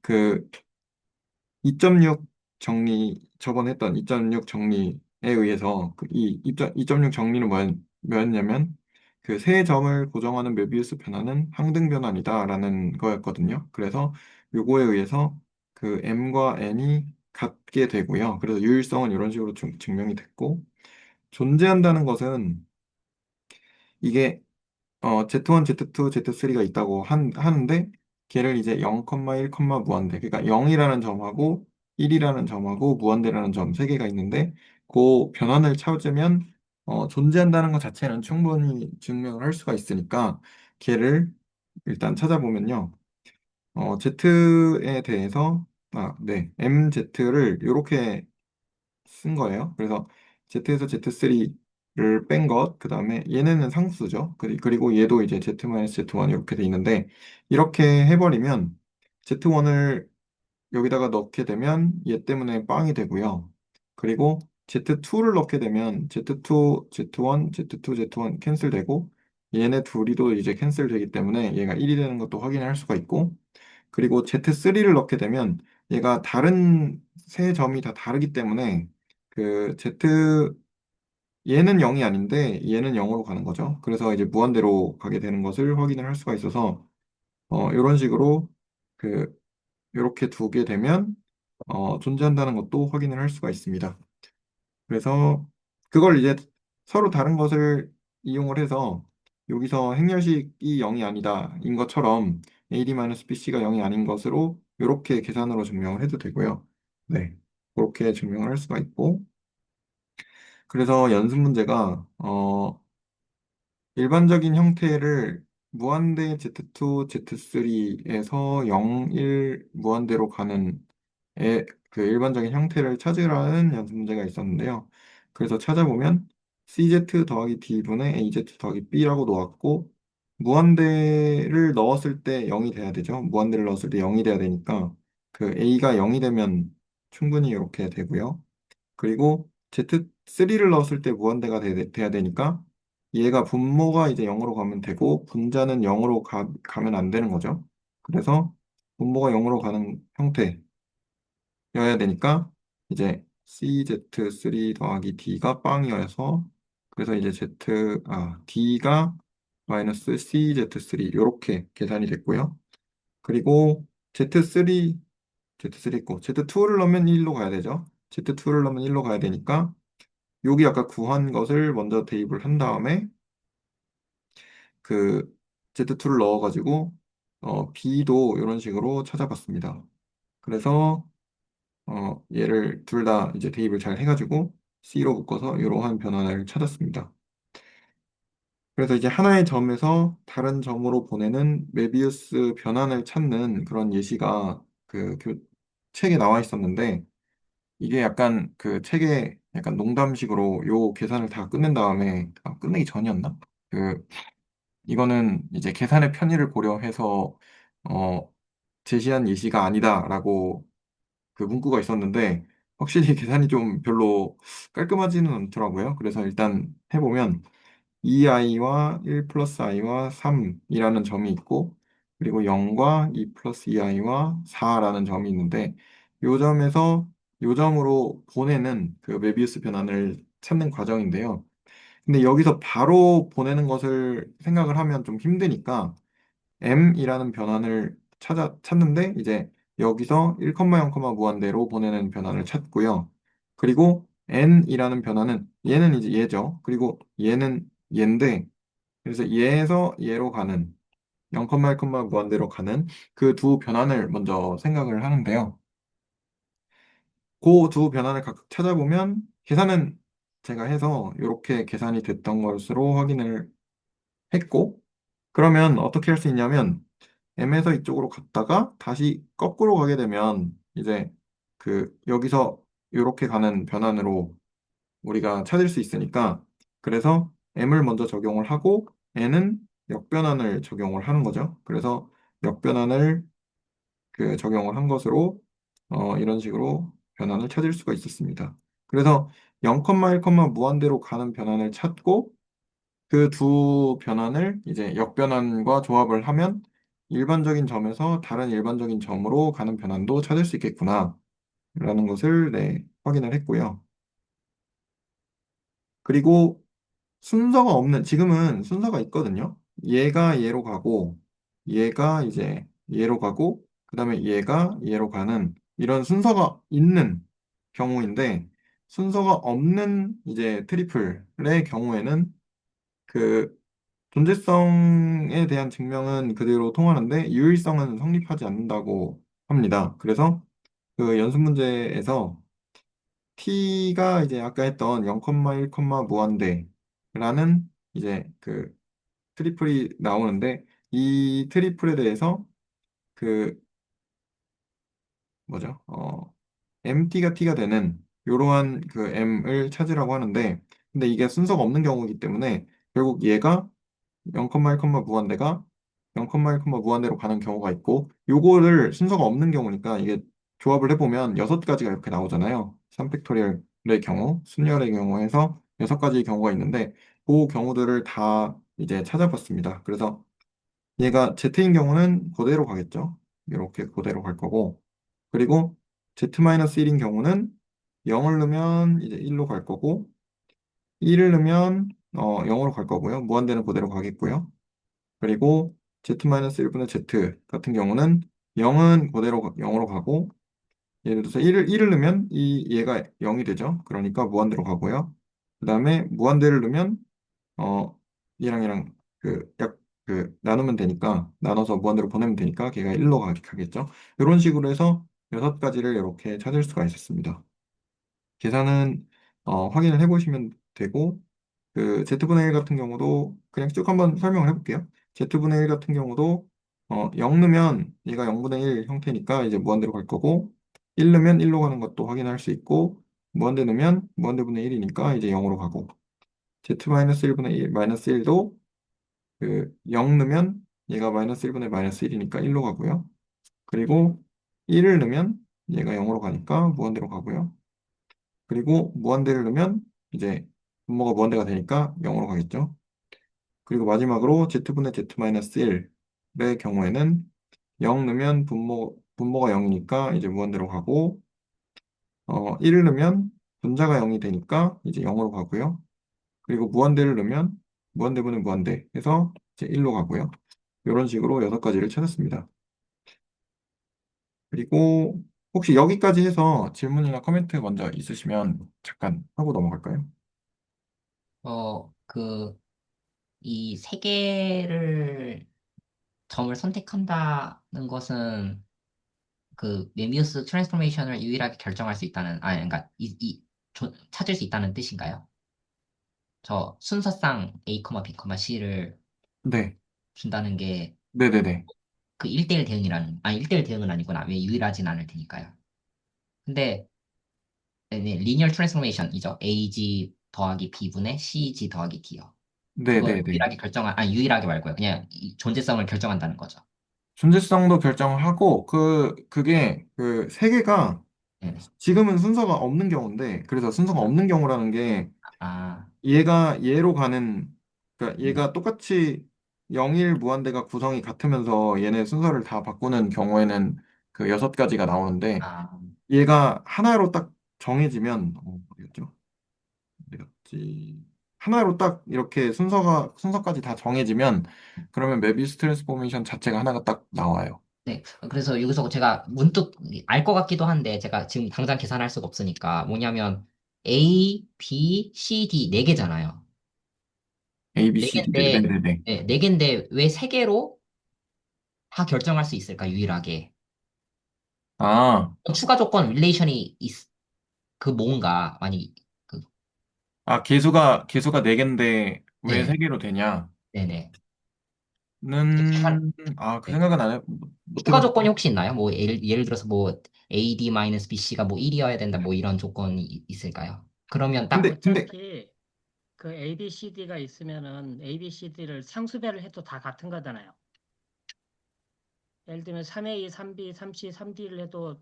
그 2.6 저번에 했던 2.6 정리에 의해서 그이 2.6 정리는 뭐였냐면 그 세 점을 고정하는 메비우스 변화는 항등 변환이다라는 거였거든요. 그래서 요거에 의해서 그 M과 N이 같게 되고요. 그래서 유일성은 이런 식으로 증명이 됐고 존재한다는 것은 이게 Z1, Z2, Z3가 있다고 하는데 걔를 이제 0, 1, 무한대 그러니까 0이라는 점하고 1이라는 점하고 무한대라는 점 세 개가 있는데 그 변환을 찾으면 존재한다는 것 자체는 충분히 증명을 할 수가 있으니까 걔를 일단 찾아보면요. Z에 대해서 네, MZ를 이렇게 쓴 거예요. 그래서 Z에서 Z3를 뺀 것, 그 다음에 얘네는 상수죠. 그리고 얘도 이제 Z-Z1 이렇게 돼 있는데, 이렇게 해버리면 Z1을 여기다가 넣게 되면 얘 때문에 빵이 되고요. 그리고 Z2를 넣게 되면 Z2, Z1, Z2, Z1 캔슬되고, 얘네 둘이도 이제 캔슬되기 때문에 얘가 1이 되는 것도 확인할 수가 있고, 그리고 Z3를 넣게 되면 얘가 다른 세 점이 다 다르기 때문에 그 얘는 0이 아닌데 얘는 0으로 가는 거죠. 그래서 이제 무한대로 가게 되는 것을 확인을 할 수가 있어서 이런 식으로 그 이렇게 두게 되면 존재한다는 것도 확인을 할 수가 있습니다. 그래서 그걸 이제 서로 다른 것을 이용을 해서 여기서 행렬식이 0이 아니다 인 것처럼 AD-BC가 0이 아닌 것으로 이렇게 계산으로 증명을 해도 되고요. 네, 그렇게 증명을 할 수가 있고 그래서 연습 문제가 일반적인 형태를 무한대 Z2, Z3에서 0, 1 무한대로 가는 그 일반적인 형태를 찾으라는 연습 문제가 있었는데요. 그래서 찾아보면 CZ 더하기 D분의 AZ 더하기 B라고 놓았고 무한대를 넣었을 때 0이 돼야 되죠. 무한대를 넣었을 때 0이 돼야 되니까 그 A가 0이 되면 충분히 이렇게 되고요. 그리고 Z3를 넣었을 때 무한대가 돼야 되니까 얘가 분모가 이제 0으로 가면 되고 분자는 0으로 가면 안 되는 거죠. 그래서 분모가 0으로 가는 형태여야 되니까 이제 CZ3 더하기 D가 빵이어서 그래서 이제 D가 마이너스 CZ3 이렇게 계산이 됐고요. 그리고 Z3 있고 Z2를 넣으면 1로 가야 되죠. Z2를 넣으면 1로 가야 되니까 여기 아까 구한 것을 먼저 대입을 한 다음에 그 Z2를 넣어가지고 B도 이런 식으로 찾아봤습니다. 그래서 얘를 둘 다 이제 대입을 잘 해가지고 C로 묶어서 이러한 변환을 찾았습니다. 그래서 이제 하나의 점에서 다른 점으로 보내는 메비우스 변환을 찾는 그런 예시가 책에 나와 있었는데 이게 약간 그 책에 약간 농담식으로 요 계산을 다 끝낸 다음에 끝내기 전이었나? 그 이거는 이제 계산의 편의를 고려해서 어 제시한 예시가 아니다라고 그 문구가 있었는데 확실히 계산이 좀 별로 깔끔하지는 않더라고요. 그래서 일단 해보면 2i와 1 플러스 i와 3이라는 점이 있고 그리고 0과 2 플러스 2i와 4라는 점이 있는데 요 점에서 요 점으로 보내는 그 메비우스 변환을 찾는 과정인데요. 근데 여기서 바로 보내는 것을 생각을 하면 좀 힘드니까 m이라는 변환을 찾는데 이제 여기서 1, 0, 무한대로 보내는 변환을 찾고요. 그리고 n이라는 변환은 얘는 이제 얘죠. 그리고 얘는 얘인데 그래서 얘에서 얘로 가는 0, 1, 무한대로 가는 그 두 변환을 먼저 생각을 하는데요. 그 두 변환을 각각 찾아보면 계산은 제가 해서 이렇게 계산이 됐던 것으로 확인을 했고 그러면 어떻게 할 수 있냐면 M에서 이쪽으로 갔다가 다시 거꾸로 가게 되면 이제 여기서 이렇게 가는 변환으로 우리가 찾을 수 있으니까 그래서 M을 먼저 적용을 하고 N은 역변환을 적용을 하는 거죠. 그래서 역변환을 적용을 한 것으로 이런 식으로 변환을 찾을 수가 있었습니다. 그래서 0, 1, 무한대로 가는 변환을 찾고 그 두 변환을 이제 역변환과 조합을 하면 일반적인 점에서 다른 일반적인 점으로 가는 변환도 찾을 수 있겠구나 라는 것을 네, 확인을 했고요. 그리고 지금은 순서가 있거든요. 얘가 얘로 가고 얘가 이제 얘로 가고 그다음에 얘가 얘로 가는 이런 순서가 있는 경우인데 순서가 없는 이제 트리플의 경우에는 그 존재성에 대한 증명은 그대로 통하는데 유일성은 성립하지 않는다고 합니다. 그래서 그 연습 문제에서 t가 이제 아까 했던 0, 1, 무한대라는 이제 트리플이 나오는데 이 트리플에 대해서 그 뭐죠? MT가 t가 되는 이러한 m을 찾으라고 하는데 근데 이게 순서가 없는 경우이기 때문에 결국 얘가 0, 1, 무한대가 0, 1, 무한대로 가는 경우가 있고 요거를 순서가 없는 경우니까 이게 조합을 해보면 6가지가 이렇게 나오잖아요. 3팩토리얼의 경우, 순열의 경우에서 6가지의 경우가 있는데 그 경우들을 다 이제 찾아봤습니다. 그래서 얘가 Z인 경우는 그대로 가겠죠. 이렇게 그대로 갈 거고 그리고 Z-1인 경우는 0을 넣으면 이제 1로 갈 거고 1을 넣으면 0으로 갈 거고요. 무한대는 그대로 가겠고요. 그리고 Z-1분의 Z 같은 경우는 0은 그대로 0으로 가고 예를 들어서 1을 넣으면 얘가 0이 되죠. 그러니까 무한대로 가고요. 그 다음에 무한대를 넣으면 얘랑 나누면 되니까 나눠서 무한대로 보내면 되니까 걔가 1로 가겠죠. 이런 식으로 해서 6가지를 이렇게 찾을 수가 있었습니다. 계산은 확인을 해보시면 되고 Z분의 1 같은 경우도 그냥 쭉 한번 설명을 해볼게요. Z분의 1 같은 경우도 0 넣으면 얘가 0분의 1 형태니까 이제 무한대로 갈 거고 1 넣으면 1로 가는 것도 확인할 수 있고 무한대 넣으면 무한대분의 1이니까 이제 0으로 가고 Z-1분의 1, 마이너스 1도 0 넣으면 얘가 마이너스 1분의 마이너스 1이니까 1로 가고요. 그리고 1을 넣으면 얘가 0으로 가니까 무한대로 가고요. 그리고 무한대를 넣으면 이제 분모가 무한대가 되니까 0으로 가겠죠. 그리고 마지막으로 z분의 z-1의 경우에는 0 넣으면 분모가 0이니까 이제 무한대로 가고 1을 넣으면 분자가 0이 되니까 이제 0으로 가고요. 그리고 무한대를 넣으면 무한대분의 무한대 해서 이제 1로 가고요. 이런 식으로 6가지를 찾았습니다. 그리고 혹시 여기까지 해서 질문이나 코멘트 먼저 있으시면 잠깐 하고 넘어갈까요? 이 세 개를 점을 선택한다는 것은 그 메비우스 트랜스포메이션을 유일하게 결정할 수 있다는, 그러니까 찾을 수 있다는 뜻인가요? 저 순서상 A, B, C를 네, 준다는 게 네네네. 그 1대1 1대1 대응은 아니구나. 왜 유일하진 않을 테니까요. 근데 리니어 트랜스포메이션이죠. AG 더하기 B분의 CG 더하기 D요. 그걸 네네네. 유일하게 유일하게 말고요. 그냥 이 존재성을 결정한다는 거죠. 존재성도 결정하고 그게 그 세 개가 네네. 지금은 순서가 없는 경우인데 그래서 순서가 없는 경우라는 게 아, 얘가 얘로 가는 그러니까 네. 얘가 똑같이 0일 무한대가 구성이 같으면서 얘네 순서를 다 바꾸는 경우에는 그 6가지가 나오는데 아, 얘가 하나로 딱 정해지면 어디였죠? 어디였지? 하나로 딱 이렇게 순서까지 다 정해지면 그러면 메비우스 트랜스포메이션 자체가 하나가 딱 나와요. 네. 그래서 여기서 제가 문득 알 것 같기도 한데 제가 지금 당장 계산할 수가 없으니까 뭐냐면 A, B, C, D 네 개잖아요. A, B, 네 C, D. 네, 개인데, 네네네. 네 개인데 왜 세 개로 다 결정할 수 있을까, 유일하게? 아, 추가 조건 릴레이션이 그 뭔가 많이 그 개수가 4개인데 왜 네네 3개로 되냐는 네네 계산 그 네. 생각은 안 못 추가 해봤어요. 조건이 혹시 있나요? 뭐 예를 들어서 뭐 AD-BC가 뭐 1이어야 된다 뭐 이런 조건이 있을까요? 그러면 딱 근데 어차피 그 ABCD가 있으면은 ABCD를 상수배를 해도 다 같은 거잖아요. 예를 들면 3A, 3B, 3C, 3D를 해도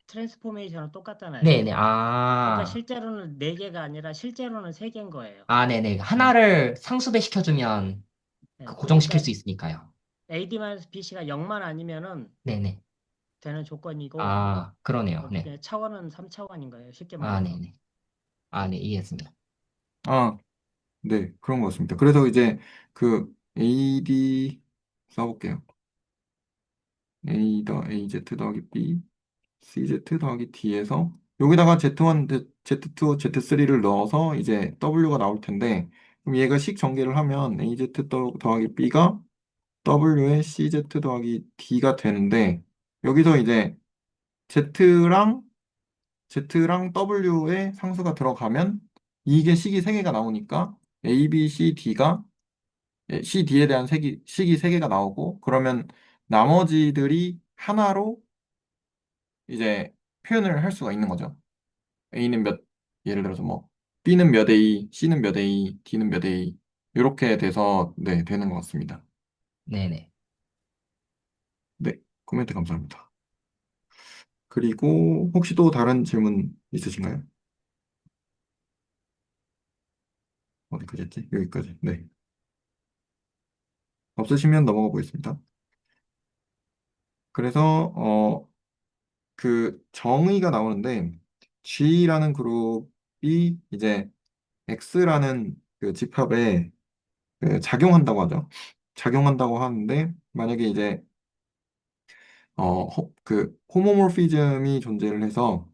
트랜스포메이션은 똑같잖아요. 네네 그러니까 실제로는 4개가 아니라 실제로는 3개인 거예요. 네네 하나를 상수배 시켜주면 그 예, 고정시킬 그러니까 수 있으니까요. AD-BC가 0만 아니면은 네네 되는 조건이고 그러네요. 네. 차원은 3차원인 거예요. 쉽게 말해서. 네네 네 이해했습니다. 아, 네, 그런 것 같습니다. 그래서 이제 그 AD 써볼게요. AZ 더하기 B, CZ 더하기 D에서 여기다가 Z1, Z2, Z3를 넣어서 이제 W가 나올 텐데 그럼 얘가 식 전개를 하면 AZ 더하기 B가 W의 CZ 더하기 D가 되는데 여기서 이제 Z랑 W의 상수가 들어가면 이게 식이 3개가 나오니까 A, B, C, D가 CD에 대한 식이 3개가 나오고 그러면 나머지들이 하나로 이제 표현을 할 수가 있는 거죠. A는 예를 들어서 뭐 B는 몇 A, C는 몇 A, D는 몇 A 이렇게 돼서 네, 되는 것 같습니다. 네네 네, 코멘트 감사합니다. 그리고 혹시 또 다른 질문 있으신가요? 어디까지 했지? 여기까지. 네. 없으시면 넘어가 보겠습니다. 그래서 그 정의가 나오는데 G라는 그룹이 이제 X라는 그 집합에 그 작용한다고 하죠. 작용한다고 하는데 만약에 이제 그 호모모피즘이 존재를 해서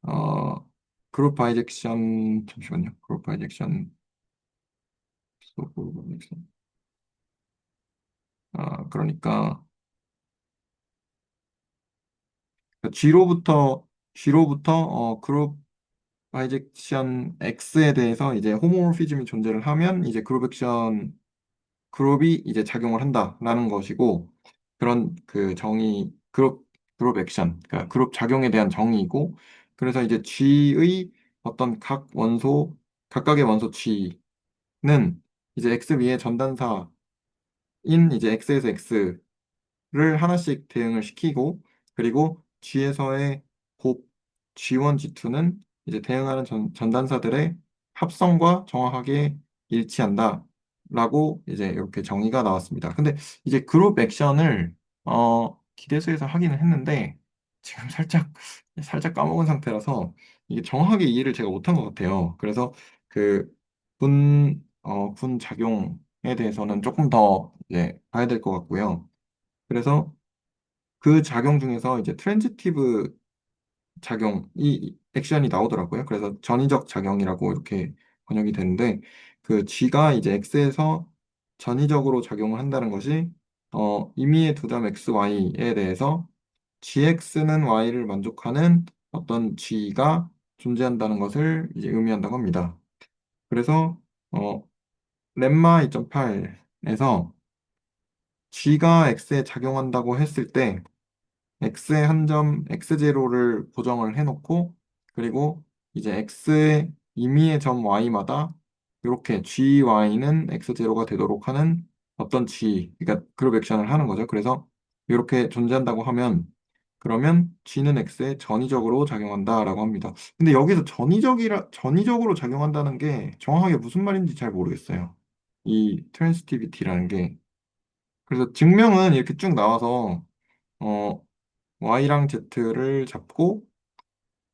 어 그룹 바이젝션 잠시만요. 그룹 바이젝션 그러니까 G로부터 그룹 바이젝션 X에 대해서 이제 호모모피즘이 존재를 하면 이제 그룹이 이제 작용을 한다라는 것이고 그런 그 그룹 액션 그러니까 그룹 작용에 대한 정의이고 그래서 이제 G의 어떤 각각의 원소 G는 이제 X 위에 전단사인 이제 X에서 X를 하나씩 대응을 시키고 그리고 G에서의 G1, G2는 이제 대응하는 전단사들의 합성과 정확하게 일치한다라고 이제 이렇게 정의가 나왔습니다. 근데 이제 그룹 액션을 기대수에서 하기는 했는데 지금 살짝 까먹은 상태라서 이게 정확하게 이해를 제가 못한 것 같아요. 그래서 그 군 작용에 대해서는 조금 더 이제 봐야 될 것 같고요. 그래서 그 작용 중에서 이제 트랜지티브 작용이 액션이 나오더라고요. 그래서 전위적 작용이라고 이렇게 번역이 되는데 그 G가 이제 X에서 전위적으로 작용을 한다는 것이 임의의 두 점 XY에 대해서 GX는 Y를 만족하는 어떤 G가 존재한다는 것을 이제 의미한다고 합니다. 그래서 어, 렘마 2.8에서 G가 X에 작용한다고 했을 때 x의 한 점 x0를 고정을 해놓고 그리고 이제 x의 임의의 점 y마다 이렇게 gy는 x0가 되도록 하는 어떤 g, 그러니까 그룹 액션을 하는 거죠. 그래서 이렇게 존재한다고 하면 그러면 g는 x에 전위적으로 작용한다라고 합니다. 근데 여기서 전위적으로 작용한다는 게 정확하게 무슨 말인지 잘 모르겠어요. 이 트랜스티비티라는 게. 그래서 증명은 이렇게 쭉 나와서 어, y랑 z를 잡고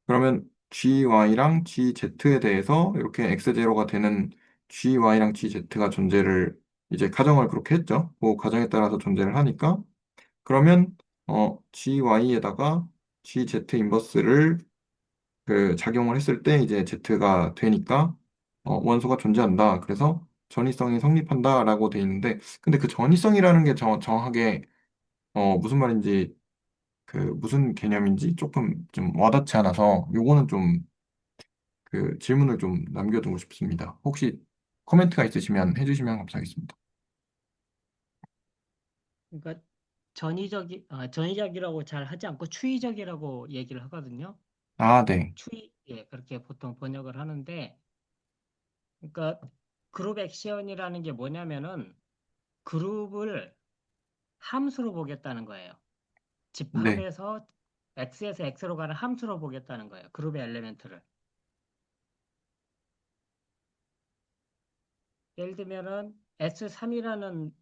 그러면 gy랑 gz에 대해서 이렇게 x0가 되는 gy랑 gz가 존재를 이제 가정을 그렇게 했죠. 그 가정에 따라서 존재를 하니까 그러면 gy에다가 gz 인버스를 그 작용을 했을 때 이제 z가 되니까 원소가 존재한다. 그래서 전이성이 성립한다라고 돼 있는데 근데 그 전이성이라는 게 정확하게 무슨 말인지 무슨 개념인지 조금 좀 와닿지 않아서 요거는 좀 그 질문을 좀 남겨두고 싶습니다. 혹시 코멘트가 있으시면 해주시면 감사하겠습니다. 그러니까 전위적이라고 잘 하지 않고 추이적이라고 얘기를 하거든요. 아, 네. 예, 그렇게 보통 번역을 하는데, 그러니까 그룹 액션이라는 게 뭐냐면은 그룹을 함수로 보겠다는 거예요. 네. 집합에서 X에서 X로 가는 함수로 보겠다는 거예요. 그룹의 엘리멘트를. 예를 들면은 S3이라는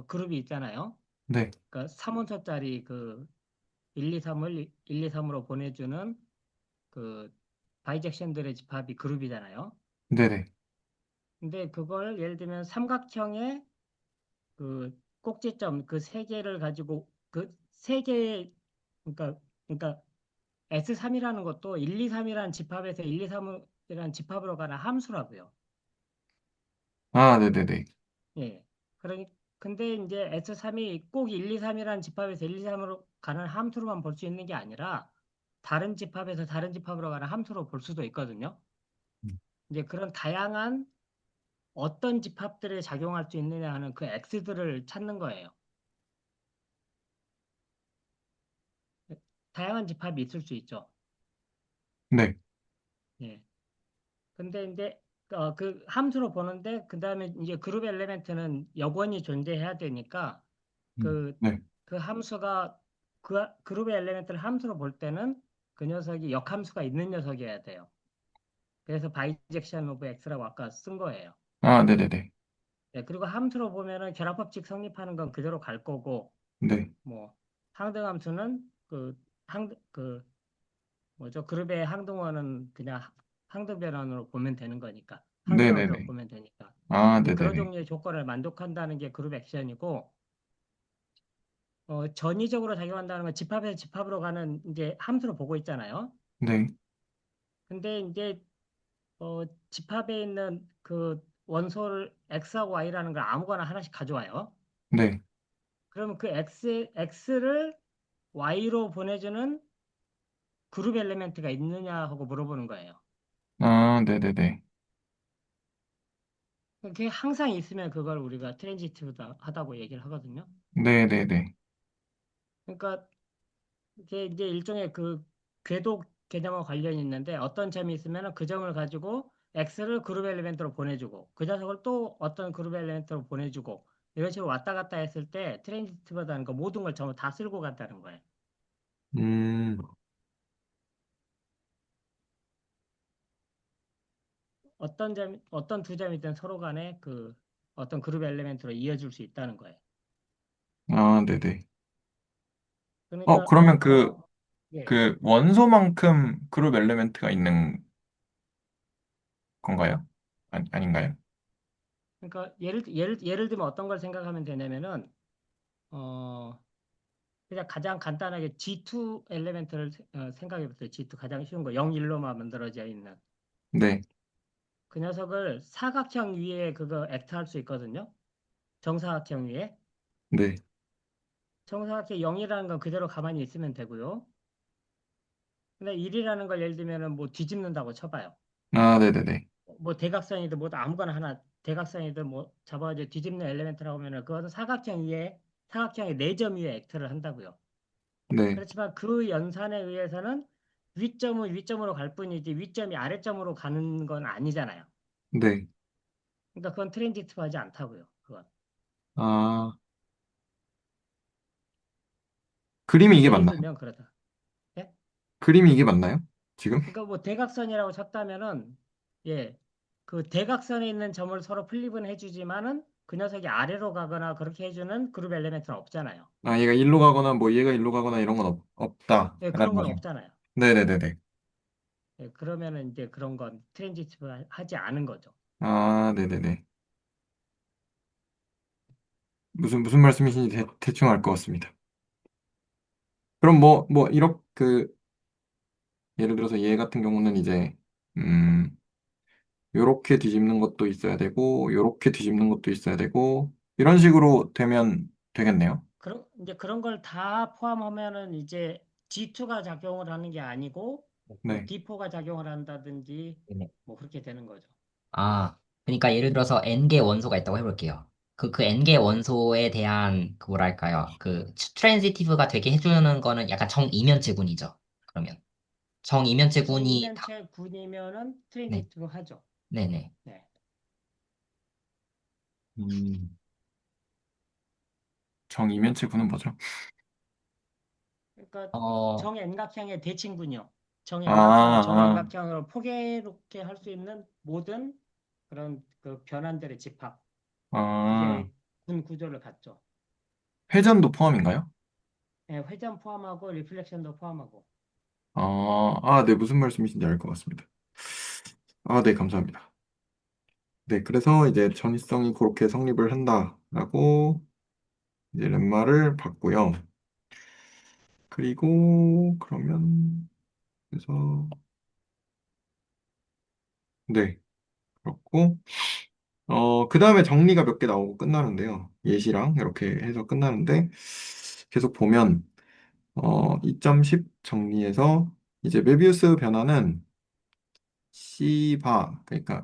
그룹이 있잖아요. 네. 그러니까 3원소짜리 그 1, 2, 3을 1, 2, 3으로 보내주는 그 바이젝션들의 집합이 그룹이잖아요. 네네. 근데 그걸 예를 들면 삼각형의 그 꼭지점 그 세 개를 가지고 그 세 개의 그러니까 S3이라는 것도 1, 2, 3이라는 집합에서 1, 2, 3이라는 집합으로 가는 함수라고요. 아, 네네네. 예. 그러니 근데 이제 S3이 꼭 1, 2, 3이라는 집합에서 1, 2, 3으로 가는 함수로만 볼 수 있는 게 아니라 다른 집합에서 다른 집합으로 가는 함수로 볼 수도 있거든요. 이제 그런 다양한 어떤 집합들에 작용할 수 있느냐 하는 그 X들을 찾는 거예요. 다양한 집합이 있을 수 있죠. 네. 예. 근데 이제 그 함수로 보는데 그다음에 이제 그룹 엘리멘트는 여건이 존재해야 되니까 그 네. 그 함수가 그 그룹의 엘리멘트를 함수로 볼 때는 그 녀석이 역함수가 있는 녀석이어야 돼요. 그래서 바이젝션 오브 X라고 아까 쓴 거예요. 아, 네네네. 네, 그리고 함수로 보면은 결합법칙 성립하는 건 그대로 갈 거고 네. 뭐 항등함수는 그 뭐죠? 그룹의 항등원은 그냥 항등 변환으로 보면 되는 거니까 항등함수로 네네네. 보면 되니까 아, 이제 그런 네네네. 종류의 조건을 만족한다는 게 그룹 액션이고 전위적으로 작용한다는 건 집합에서 집합으로 가는 이제 함수로 보고 있잖아요. 네. 근데 이제 집합에 있는 그 원소를 X하고 Y라는 걸 아무거나 하나씩 가져와요. 네. 그러면 그 X를 Y로 보내주는 그룹 엘리멘트가 있느냐 하고 물어보는 거예요. 아, 네네네. 그게 항상 있으면 그걸 우리가 트랜지티브다 하다고 얘기를 하거든요. 네네네. 그러니까 이게 이제 일종의 그 궤도 개념과 관련이 있는데 어떤 점이 있으면 그 점을 가지고 X를 그룹 엘리멘트로 보내주고 그 녀석을 또 어떤 그룹 엘리멘트로 보내주고 이런 식으로 왔다 갔다 했을 때 트랜지티브다는 거 모든 걸 전부 다 쓸고 간다는 거예요. 음, 어떤 두 점이든 서로 간에 그 어떤 그룹 엘리멘트로 이어질 수 있다는 거예요. 아, 네네. 그러니까 그러면 예. 그 원소만큼 그룹 엘리멘트가 있는 건가요? 아닌가요? 그러니까 예를 들면 어떤 걸 생각하면 되냐면은 어 그냥 가장 간단하게 G2 엘리멘트를 생각해 보세요. G2 가장 쉬운 거 0, 1로만 만들어져 있는 네, 그 녀석을 사각형 위에 그거 액트할 수 있거든요. 정사각형 위에. 네. 정사각형 0이라는 건 그대로 가만히 있으면 되고요. 근데 1이라는 걸 예를 들면은 뭐 뒤집는다고 쳐봐요. 아, 네네네. 뭐 대각선이든 뭐 아무거나 하나 대각선이든 뭐 잡아가지고 뒤집는 엘리멘트라고 하면은 그것은 사각형의 네 점 위에 액트를 한다고요. 네, 그렇지만 그 연산에 의해서는 윗점은 윗점으로 갈 뿐이지 윗점이 아래점으로 가는 건 아니잖아요. 네. 그러니까 그건 트랜지티브하지 않다고요. 그건. 아, 그림이 이게 예를 맞나요? 들면 그러다. 예? 그림이 이게 맞나요? 지금? 그러니까 뭐 대각선이라고 쳤다면은 예. 그 대각선에 있는 점을 서로 플립은 해주지만은 그 녀석이 아래로 가거나 그렇게 해주는 그룹 엘리멘트는 없잖아요. 아, 얘가 일로 가거나 뭐 얘가 일로 가거나 이런 건 예, 없다라는 그런 건 거죠. 없잖아요. 네네네네. 예, 그러면은 이제 그런 건 트랜지티브 하지 않은 거죠. 아, 네네네. 무슨 말씀이신지 대충 알 것 같습니다. 그럼 예를 들어서 얘 같은 경우는 이제, 음, 요렇게 뒤집는 것도 있어야 되고, 요렇게 뒤집는 것도 있어야 되고, 이런 식으로 되면 되겠네요. 이제 그런 걸 다 포함하면은 이제 G2가 작용을 하는 게 아니고 뭐 네, D4가 작용을 한다든지 네네. 뭐 그렇게 되는 거죠. 아, 그러니까 예를 들어서 n개 원소가 있다고 해볼게요. 그 n개 원소에 대한 그 뭐랄까요? 그 트랜지티브가 되게 해주는 거는 약간 정이면체군이죠. 그러면 정이면체군이 정이면체 군이면은 네, 트랜지티브 하죠. 네네. 네. 음, 정이면체 구는 뭐죠? 그러니까 어, 정N각형의 대칭군요. 아, 정N각형을 아, 정N각형으로 포개롭게 할 수 있는 모든 그런 그 변환들의 집합. 아, 그게 군 구조를 갖죠. 회전도 포함인가요? 네, 회전 포함하고 리플렉션도 포함하고. 네, 무슨 말씀이신지 알 것 같습니다. 아, 네, 감사합니다. 네, 그래서 이제 전이성이 그렇게 성립을 한다라고 이제 lem마를 봤고요. 그리고 그러면 그래서 네, 그렇고 그 다음에 정리가 몇 개 나오고 끝나는데요. 예시랑 이렇게 해서 끝나는데 계속 보면 2.10 정리해서 이제 메비우스 변화는 C바 그러니까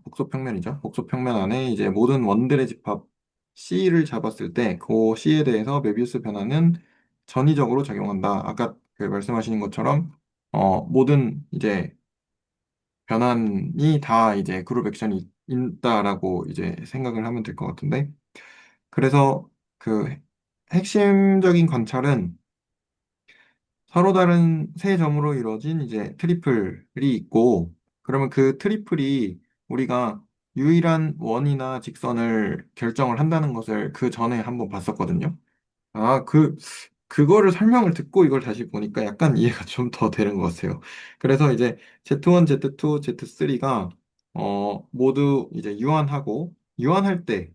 복소평면이죠. 복소평면 안에 이제 모든 원들의 집합 C를 잡았을 때 그 C에 대해서 메비우스 변화는 전위적으로 작용한다. 아까 그 말씀하신 것처럼 모든 이제 변환이 다 이제 그룹 액션이 있다라고 이제 생각을 하면 될 것 같은데 그래서 그 핵심적인 관찰은 서로 다른 세 점으로 이루어진 이제 트리플이 있고, 그러면 그 트리플이 우리가 유일한 원이나 직선을 결정을 한다는 것을 그 전에 한번 봤었거든요. 아, 그거를 설명을 듣고 이걸 다시 보니까 약간 이해가 좀 더 되는 것 같아요. 그래서 이제 Z1, Z2, Z3가 모두 이제 유한하고, 유한할 때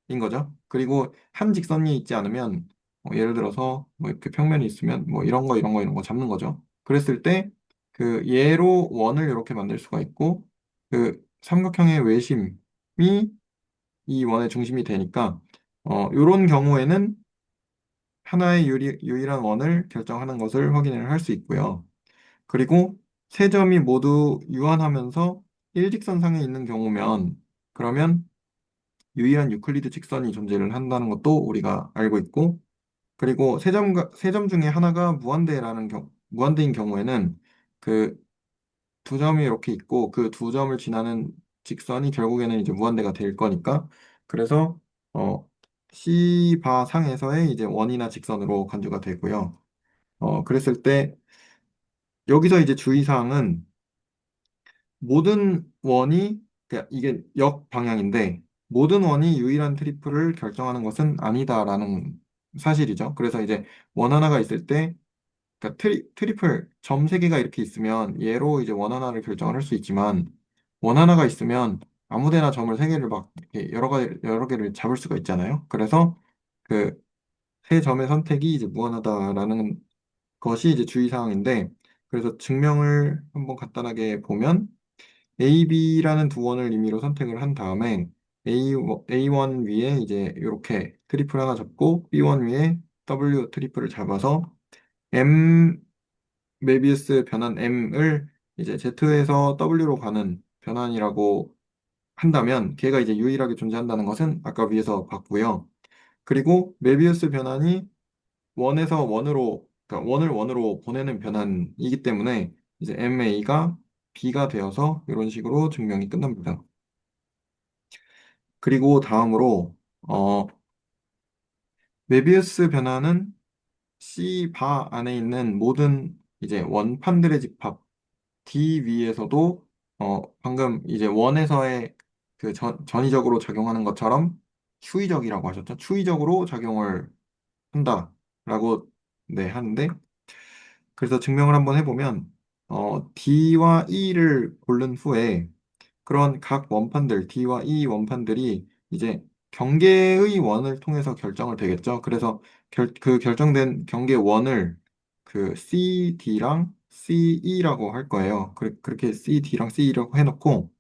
인 거죠. 그리고 한 직선이 있지 않으면 예를 들어서 뭐 이렇게 평면이 있으면 뭐 이런 거 잡는 거죠. 그랬을 때 그 얘로 원을 이렇게 만들 수가 있고 그 삼각형의 외심이 이 원의 중심이 되니까 이런 경우에는 하나의 유일한 원을 결정하는 것을 확인을 할 수 있고요. 그리고 세 점이 모두 유한하면서 일직선상에 있는 경우면 그러면 유일한 유클리드 직선이 존재를 한다는 것도 우리가 알고 있고, 그리고 세 점 중에 하나가 무한대인 경우에는 그 두 점이 이렇게 있고, 그 두 점을 지나는 직선이 결국에는 이제 무한대가 될 거니까, 그래서, C바 상에서의 이제 원이나 직선으로 간주가 되고요. 그랬을 때, 여기서 이제 주의사항은 모든 원이, 그러니까 이게 역방향인데, 모든 원이 유일한 트리플을 결정하는 것은 아니다라는 사실이죠. 그래서 이제 원 하나가 있을 때, 그러니까 트리플 점 세 개가 이렇게 있으면 얘로 이제 원 하나를 결정을 할 수 있지만, 원 하나가 있으면 아무데나 점을 세 개를 막 이렇게 여러 개를 잡을 수가 있잖아요. 그래서 그 세 점의 선택이 이제 무한하다라는 것이 이제 주의사항인데, 그래서 증명을 한번 간단하게 보면, A, B라는 두 원을 임의로 선택을 한 다음에 A1 위에 이제 이렇게 트리플 하나 잡고 B1 위에 W 트리플을 잡아서 M 메비우스 변환 M을 이제 Z에서 W로 가는 변환이라고 한다면 걔가 이제 유일하게 존재한다는 것은 아까 위에서 봤고요. 그리고 메비우스 변환이 원에서 원으로, 그러니까 원을 원으로 보내는 변환이기 때문에 이제 MA가 B가 되어서 이런 식으로 증명이 끝납니다. 그리고 다음으로 메비우스 변화는 C 바 안에 있는 모든 이제 원판들의 집합 D 위에서도 방금 이제 원에서의 그 전위적으로 작용하는 것처럼 추이적이라고 하셨죠. 추이적으로 작용을 한다라고 네 하는데, 그래서 증명을 한번 해보면 D와 E를 고른 후에 그런 각 원판들, D와 E 원판들이 이제 경계의 원을 통해서 결정을 되겠죠. 그래서 그 결정된 경계 원을 그 CD랑 CE라고 할 거예요. 그렇게 CD랑 CE라고 해놓고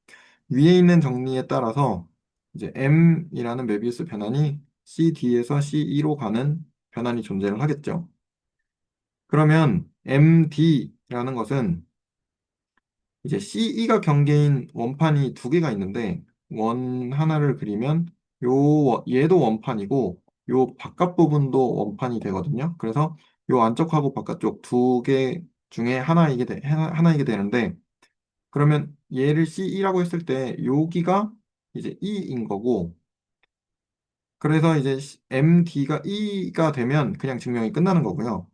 위에 있는 정리에 따라서 이제 M이라는 메비우스 변환이 CD에서 CE로 가는 변환이 존재를 하겠죠. 그러면 MD라는 것은 이제 CE가 경계인 원판이 두 개가 있는데 원 하나를 그리면 얘도 원판이고 요 바깥 부분도 원판이 되거든요. 그래서 요 안쪽하고 바깥쪽 두 개 중에 하나이게 되는데, 그러면 얘를 CE라고 했을 때 여기가 이제 E인 거고, 그래서 이제 MD가 E가 되면 그냥 증명이 끝나는 거고요.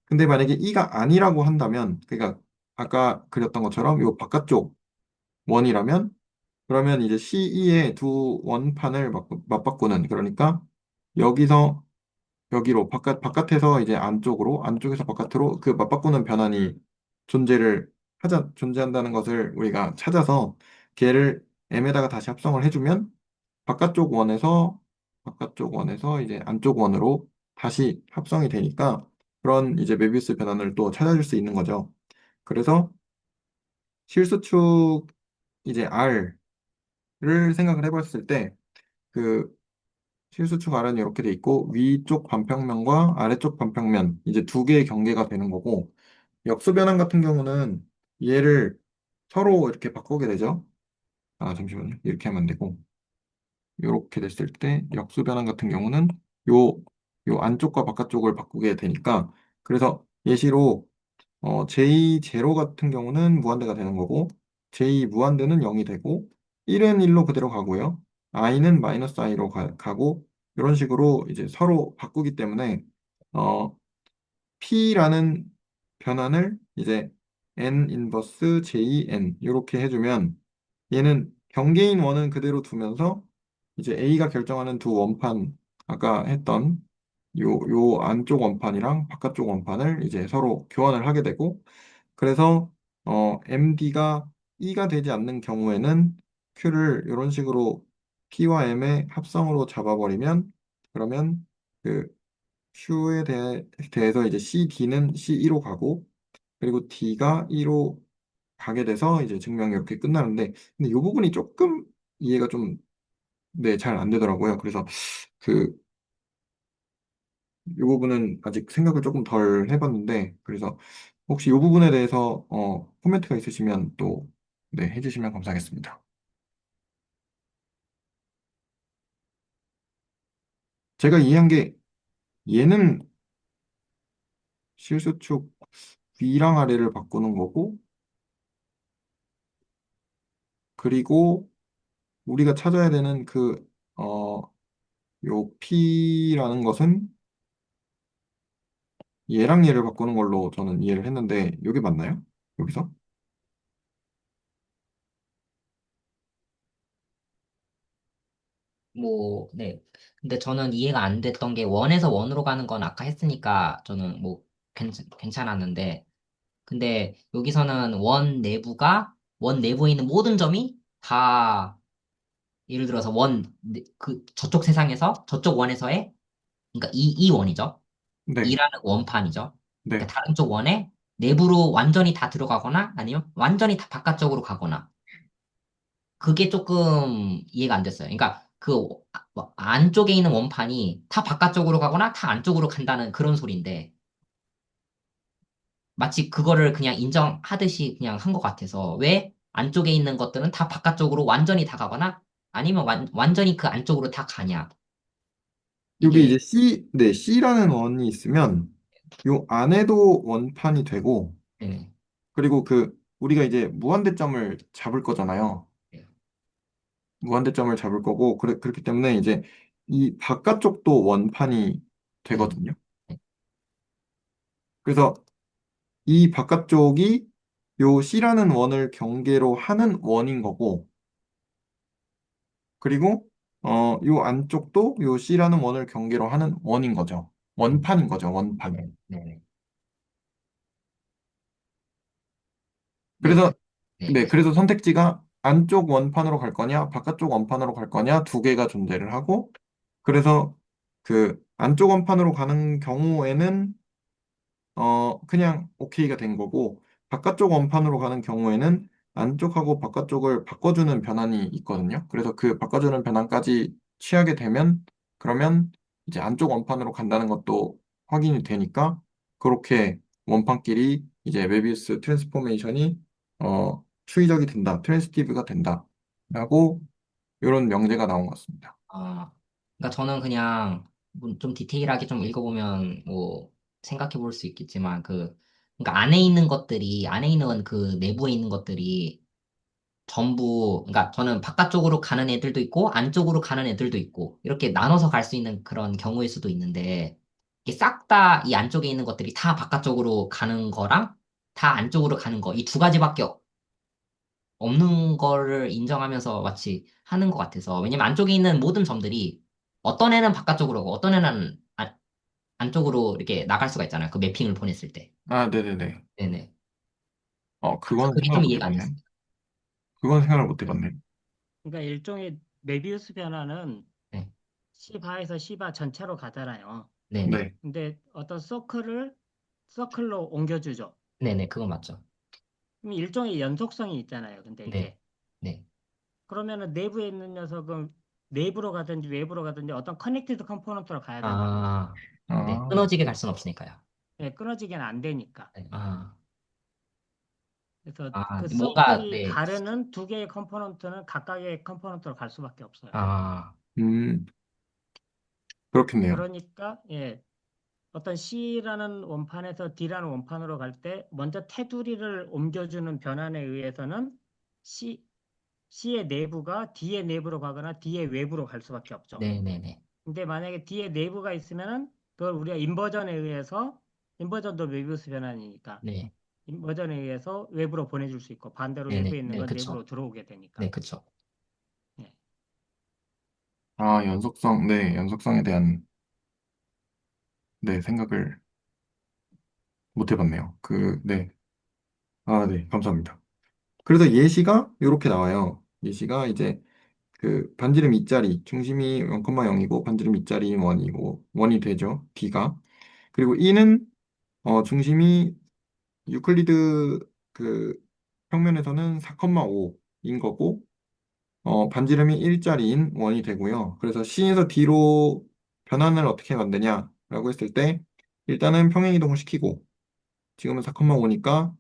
근데 만약에 E가 아니라고 한다면, 그러니까 아까 그렸던 것처럼 요 바깥쪽 원이라면, 그러면 이제 CE의 두 원판을 맞바꾸는, 그러니까 여기서 여기로 바깥에서 이제 안쪽으로, 안쪽에서 바깥으로 그 맞바꾸는 변환이 존재한다는 것을 우리가 찾아서 걔를 M에다가 다시 합성을 해주면 바깥쪽 원에서 바깥쪽 원에서 이제 안쪽 원으로 다시 합성이 되니까 그런 이제 메비우스 변환을 또 찾아줄 수 있는 거죠. 그래서 실수축 이제 R을 생각을 해봤을 때 그 실수축 R은 이렇게 돼 있고 위쪽 반평면과 아래쪽 반평면 이제 두 개의 경계가 되는 거고, 역수 변환 같은 경우는 얘를 서로 이렇게 바꾸게 되죠. 아, 잠시만요. 이렇게 하면 안 되고 이렇게 됐을 때 역수 변환 같은 경우는 요, 요 안쪽과 바깥쪽을 바꾸게 되니까, 그래서 예시로 J0 같은 경우는 무한대가 되는 거고 J 무한대는 0이 되고 1은 1로 그대로 가고요. I는 마이너스 I로 가고 이런 식으로 이제 서로 바꾸기 때문에 어, P라는 변환을 이제 N 인버스 JN 이렇게 해주면 얘는 경계인 원은 그대로 두면서 이제 A가 결정하는 두 원판, 아까 했던 요 안쪽 원판이랑 바깥쪽 원판을 이제 서로 교환을 하게 되고, 그래서 MD가 E가 되지 않는 경우에는 Q를 이런 식으로 P와 M의 합성으로 잡아버리면, 그러면 그 대해서 이제 CD는 C2로 가고 그리고 D가 2로 가게 돼서 이제 증명이 이렇게 끝나는데, 근데 이 부분이 조금 이해가 좀, 네, 잘 안 되더라고요. 그래서 그 이 부분은 아직 생각을 조금 덜 해봤는데, 그래서 혹시 이 부분에 대해서 코멘트가 있으시면 또 네, 해주시면 감사하겠습니다. 제가 이해한 게 얘는 실수축 위랑 아래를 바꾸는 거고, 그리고 우리가 찾아야 되는 요 P라는 것은 얘랑 얘를 바꾸는 걸로 저는 이해를 했는데, 여기 맞나요? 여기서? 뭐, 네. 근데 저는 이해가 안 됐던 게 원에서 원으로 가는 건 아까 했으니까 저는 뭐 괜찮았는데 근데 여기서는 원 내부에 있는 모든 점이 다 예를 들어서 그 저쪽 세상에서 저쪽 원에서의 그러니까 이 원이죠. 네, 이라는 원판이죠. 네. 그러니까 다른 쪽 원에 내부로 완전히 다 들어가거나 아니면 완전히 다 바깥쪽으로 가거나 그게 조금 이해가 안 됐어요. 그러니까 뭐 안쪽에 있는 원판이 다 바깥쪽으로 가거나 다 안쪽으로 간다는 그런 소리인데 마치 그거를 그냥 인정하듯이 그냥 한 것 같아서 왜 안쪽에 있는 것들은 다 바깥쪽으로 완전히 다 가거나 아니면 완전히 그 안쪽으로 다 가냐. 여기 이제 이게 네, C라는 원이 있으면 요 안에도 원판이 되고, 네, 그리고 우리가 이제 무한대점을 잡을 거잖아요. 네, 무한대점을 잡을 거고, 그렇기 때문에 이제 이 바깥쪽도 원판이 네, 되거든요. 네. 그래서 이 바깥쪽이 요 C라는 원을 경계로 하는 원인 거고, 그리고 요 안쪽도 요 C라는 원을 경계로 하는 원인 거죠. 원판인 거죠, 원판. 네, 네, 네. 네, 그래서 네, 네, 그래서 선택지가 안쪽 원판으로 갈 거냐, 바깥쪽 원판으로 갈 거냐 두 개가 존재를 하고, 그래서 그 안쪽 원판으로 가는 경우에는 그냥 오케이가 된 거고, 바깥쪽 원판으로 가는 경우에는 안쪽하고 바깥쪽을 바꿔주는 변환이 있거든요. 그래서 그 바꿔주는 변환까지 취하게 되면, 그러면 이제 안쪽 원판으로 간다는 것도 확인이 되니까, 그렇게 원판끼리 이제 메비우스 트랜스포메이션이 추이적이 된다, 트랜스티브가 된다, 라고 이런 명제가 나온 것 같습니다. 아, 그러니까 저는 그냥 뭐좀 디테일하게 좀 읽어보면 뭐 생각해 볼 수 있겠지만 그러니까 안에 있는 그 내부에 있는 것들이 전부 그러니까 저는 바깥쪽으로 가는 애들도 있고 안쪽으로 가는 애들도 있고 이렇게 나눠서 갈 수 있는 그런 경우일 수도 있는데 이게 싹 다 이 안쪽에 있는 것들이 다 바깥쪽으로 가는 거랑 다 안쪽으로 가는 거 이 두 가지밖에 없는 거를 인정하면서 마치 하는 것 같아서. 왜냐면 안쪽에 있는 모든 점들이 어떤 애는 바깥쪽으로 오고 어떤 애는 안쪽으로 이렇게 나갈 수가 있잖아요. 그 매핑을 보냈을 때. 아, 네네네. 네네. 그래서 그거는 그게 생각을 좀 못 이해가 안 해봤네. 됐습니다. 그건 생각을 못 해봤네. 그러니까 일종의 메비우스 변화는 네. C바에서 C바 전체로 가잖아요. 네네. 네. 근데 어떤 서클로 옮겨주죠. 네네. 그건 맞죠. 그럼 일종의 연속성이 있잖아요. 근데 네. 이게 네. 그러면은 내부에 있는 녀석은 내부로 가든지 외부로 가든지 어떤 커넥티드 컴포넌트로 가야 된다고요. 아, 네. 아, 끊어지게 갈 수는 없으니까요. 예, 끊어지게는 안 되니까. 네. 그래서 그 뭔가, 서클이 네. 가르는 두 개의 컴포넌트는 각각의 컴포넌트로 갈 수밖에 없어요. 아, 음, 그렇겠네요. 그러니까 예, 어떤 C라는 원판에서 D라는 원판으로 갈 때 먼저 테두리를 옮겨주는 변환에 의해서는 C, C의 내부가 D의 내부로 가거나 D의 외부로 갈 수밖에 없죠. 네네네. 근데 만약에 D의 내부가 있으면은 그걸 우리가 인버전에 의해서 인버전도 메비우스 변환이니까 네. 인버전에 의해서 외부로 보내줄 수 있고 반대로 네네. 내부에 있는 네, 건 그쵸. 내부로 들어오게 되니까. 네, 그쵸. 예. 아, 연속성, 네, 연속성에 대한, 네, 생각을 못 해봤네요. 네. 아, 네, 감사합니다. 그래서 예시가 이렇게 나와요. 예시가 이제 반지름 2짜리, 중심이 0,0이고 반지름 2짜리 1이고, 1이 되죠. D가. 그리고 E는, 중심이 유클리드 평면에서는 4,5인 거고, 반지름이 1짜리인 1이 되고요. 그래서 C에서 D로 변환을 어떻게 만드냐라고 했을 때, 일단은 평행 이동을 시키고, 지금은 4,5니까,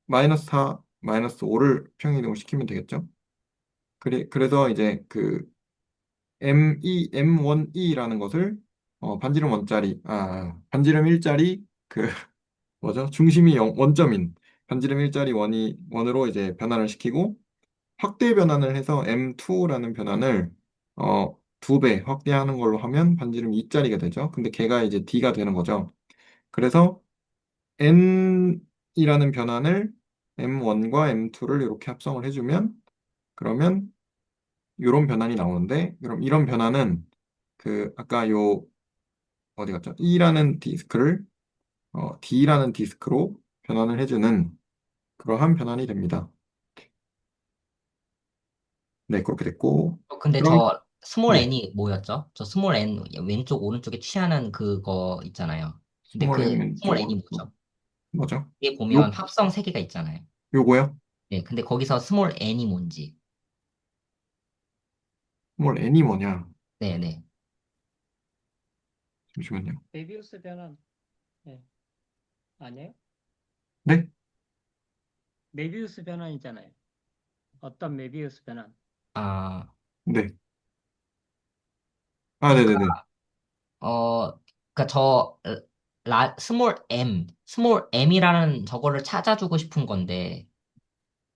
마이너스 4, 마이너스 5를 평행 이동을 시키면 되겠죠. 그래서 이제 M1E라는 것을, 반지름 원짜리, 반지름 1짜리, 뭐죠? 중심이 원점인 반지름 1짜리 원으로 이제 변환을 시키고, 확대 변환을 해서 M2라는 변환을 두 배 확대하는 걸로 하면 반지름 2짜리가 되죠. 근데 걔가 이제 D가 되는 거죠. 그래서 N이라는 변환을 M1과 M2를 이렇게 합성을 해주면 그러면 요런 변환이 나오는데, 그럼 이런 변환은 아까 어디 갔죠? E라는 디스크를 D라는 디스크로 변환을 해주는 그러한 변환이 됩니다. 네, 그렇게 됐고, 근데 그럼, 저 스몰 네, n이 뭐였죠? 저 스몰 n 왼쪽 오른쪽에 취하는 그거 있잖아요. 근데 스몰 그 n 스몰 왼쪽, n이 오른쪽, 뭐죠? 뭐죠? 위에 보면 요, 합성 세 개가 있잖아요. 요거요? 네, 근데 거기서 스몰 n이 뭔지. 스몰 n이 뭐냐? 네네. 잠시만요. 메비우스 변환. 네. 아니에요? 네? 메비우스 변환이잖아요. 어떤 메비우스 변환? 아, 네. 아, 그러니까 네네네. 그러니까 저 스몰 m이라는 저거를 찾아주고 싶은 건데,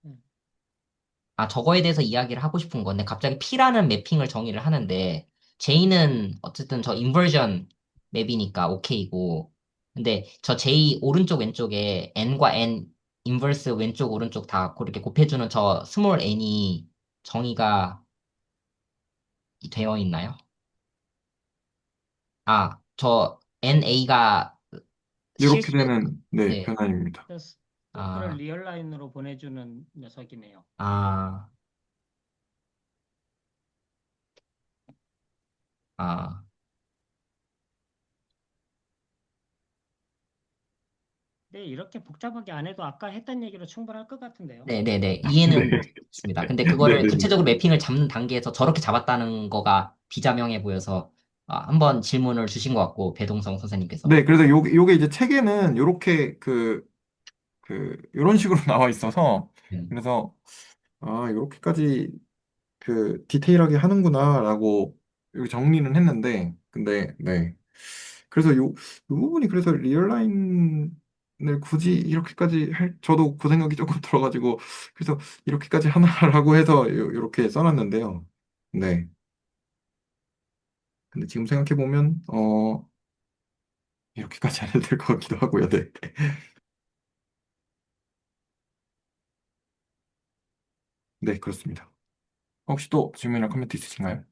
음. 저거에 대해서 이야기를 하고 싶은 건데, 갑자기 P라는 매핑을 정의를 하는데, J는 어쨌든 저 인버전 맵이니까 오케이고, 근데 저 J 오른쪽 왼쪽에 N과 N 인버스 왼쪽 오른쪽 다 그렇게 곱해주는 저 스몰 n이 정의가 되어 있나요? 저 NA가 이렇게 실수, 되는, 네, 네, 변환입니다. 그래서 스토크를 아, 리얼라인으로 보내주는 녀석이네요. 아, 아, 네, 이렇게 복잡하게 안 해도 아까 했던 얘기로 충분할 것 같은데요. 네네네. 네, 이해는 됐습니다. 근데 그거를 네네네. 구체적으로 매핑을 잡는 단계에서 저렇게 잡았다는 거가 비자명해 보여서 한번 질문을 주신 것 같고, 배동성 선생님께서. 네, 그래서 요게 이제 책에는 요렇게 요런 식으로 나와 있어서, 음. 그래서, 요렇게까지 디테일하게 하는구나라고 여기 정리는 했는데, 근데, 네. 그래서 요 부분이 그래서 리얼라인을 굳이 이렇게까지 저도 그 생각이 조금 들어가지고, 그래서 이렇게까지 하나라고 해서 요렇게 써놨는데요. 네. 근데 지금 생각해보면, 이렇게까지 안 해도 될 것 같기도 하고요. 네. 네, 그렇습니다. 혹시 또 질문이나 코멘트 있으신가요?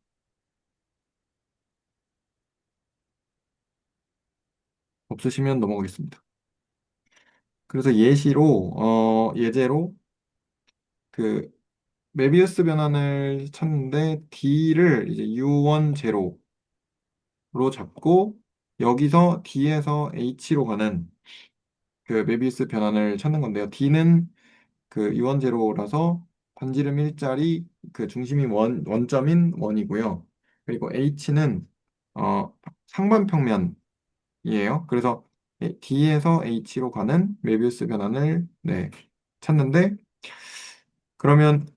없으시면 넘어가겠습니다. 그래서 예제로 그 메비우스 변환을 찾는데 D를 이제 U1 제로로 잡고 여기서 D에서 H로 가는 메비우스 변환을 찾는 건데요. D는 U1 제로라서 반지름 일자리 중심이 원점인 원이고요. 그리고 H는 상반평면이에요. 그래서 D에서 H로 가는 메비우스 변환을 네, 찾는데 그러면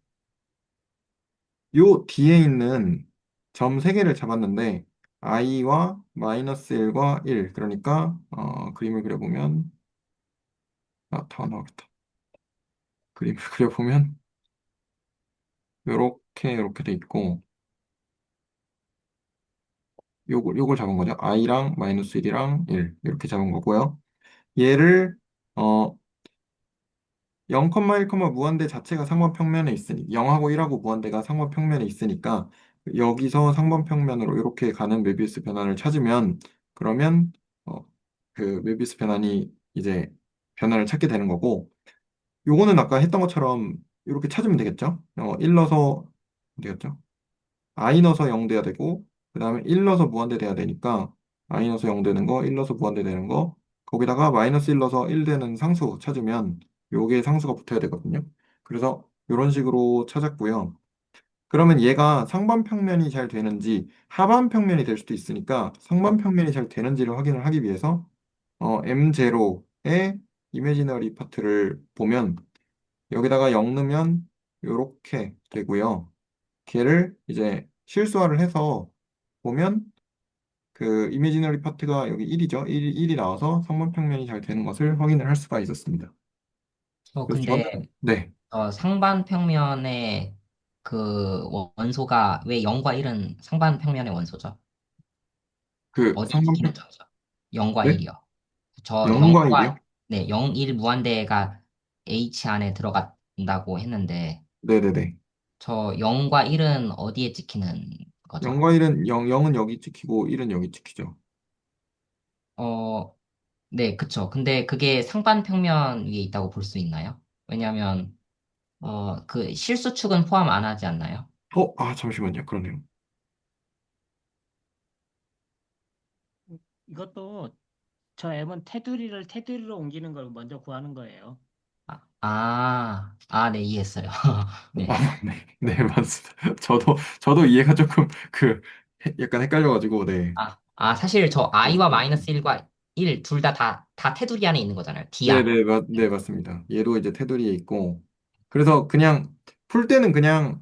요 뒤에 있는 점 세 개를 잡았는데 i와 마이너스 1과 1 그러니까 그림을 그려보면 다 나오겠다. 그림을 그려보면 요렇게 돼 있고 요걸 잡은 거죠. i랑 마이너스 1이랑 1 이렇게 잡은 거고요. 얘를 어 0,1, 무한대 자체가 상반평면에 있으니 0하고 1하고 무한대가 상반평면에 있으니까 여기서 상반평면으로 이렇게 가는 메비우스 변환을 찾으면 그러면 어, 메비우스 변환이 이제 변환을 찾게 되는 거고 요거는 아까 했던 것처럼 이렇게 찾으면 되겠죠? 1 넣어서 되겠죠? i 넣어서 0 돼야 되고 그 다음에 1 넣어서 무한대 돼야 되니까 i 넣어서 0 되는 거, 1 넣어서 무한대 되는 거 거기다가 마이너스 1 넣어서 1 되는 상수 찾으면 요게 상수가 붙어야 되거든요. 그래서 이런 식으로 찾았고요. 그러면 얘가 상반평면이 잘 되는지 하반평면이 될 수도 있으니까 상반평면이 잘 되는지를 확인을 하기 위해서 M0의 이미지너리 파트를 보면 여기다가 0 넣으면 요렇게 되고요. 걔를 이제 실수화를 해서 보면 이미지너리 파트가 여기 1이죠. 1이 나와서 상반평면이 잘 되는 것을 확인을 할 수가 있었습니다. 그래서 근데 저는 네, 상반평면의 그 원소가 왜 0과 1은 상반평면의 원소죠? 어디 상반 지키는 점이죠? 0과 네? 1이요. 저 0과 1이요? 0과 네, 0, 1 무한대가 H 안에 들어간다고 했는데 네네네. 저 0과 1은 어디에 찍히는 거죠? 0과 1은 0은 여기 찍히고 1은 여기 찍히죠. 어, 네, 그쵸. 근데 그게 상반평면 위에 있다고 볼 수 있나요? 왜냐면, 그 실수축은 포함 안 하지 않나요? 잠시만요. 그러네요. 이것도 저 앱은 테두리로 옮기는 걸 먼저 구하는 거예요. 네, 이해했어요. 네. 네, 네, 맞습니다. 저도 이해가 조금 약간 헷갈려가지고, 네. 사실 저 i와 맞습니다. 마이너스 1과 1 둘 다 테두리 안에 있는 거잖아요. D 안에. 네, 맞습니다. 얘도 이제 테두리에 있고, 그래서 그냥 풀 때는 그냥,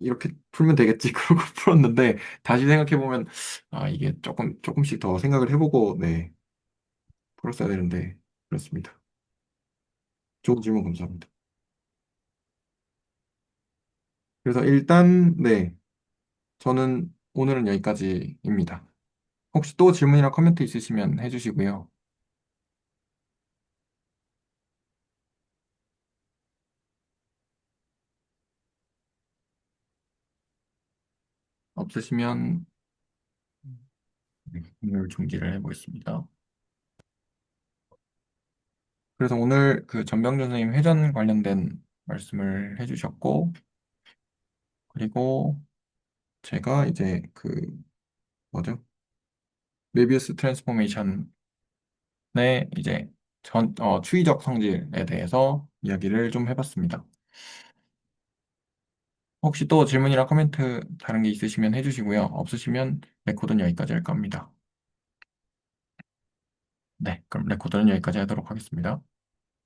이렇게 풀면 되겠지. 그러고 풀었는데, 다시 생각해보면, 이게 조금씩 더 생각을 해보고, 네, 풀었어야 되는데, 그렇습니다. 좋은 질문 감사합니다. 그래서 일단, 네, 저는 오늘은 여기까지입니다. 혹시 또 질문이나 코멘트 있으시면 해주시고요. 없으시면, 네, 오늘 중지를 해보겠습니다. 그래서 오늘 그 전병준 선생님 회전 관련된 말씀을 해주셨고, 그리고 제가 이제 뭐죠? 메비우스 트랜스포메이션의 이제 추이적 성질에 대해서 이야기를 좀 해봤습니다. 혹시 또 질문이나 코멘트 다른 게 있으시면 해주시고요. 없으시면 레코드는 여기까지 할 겁니다. 네, 그럼 레코드는 여기까지 하도록 하겠습니다.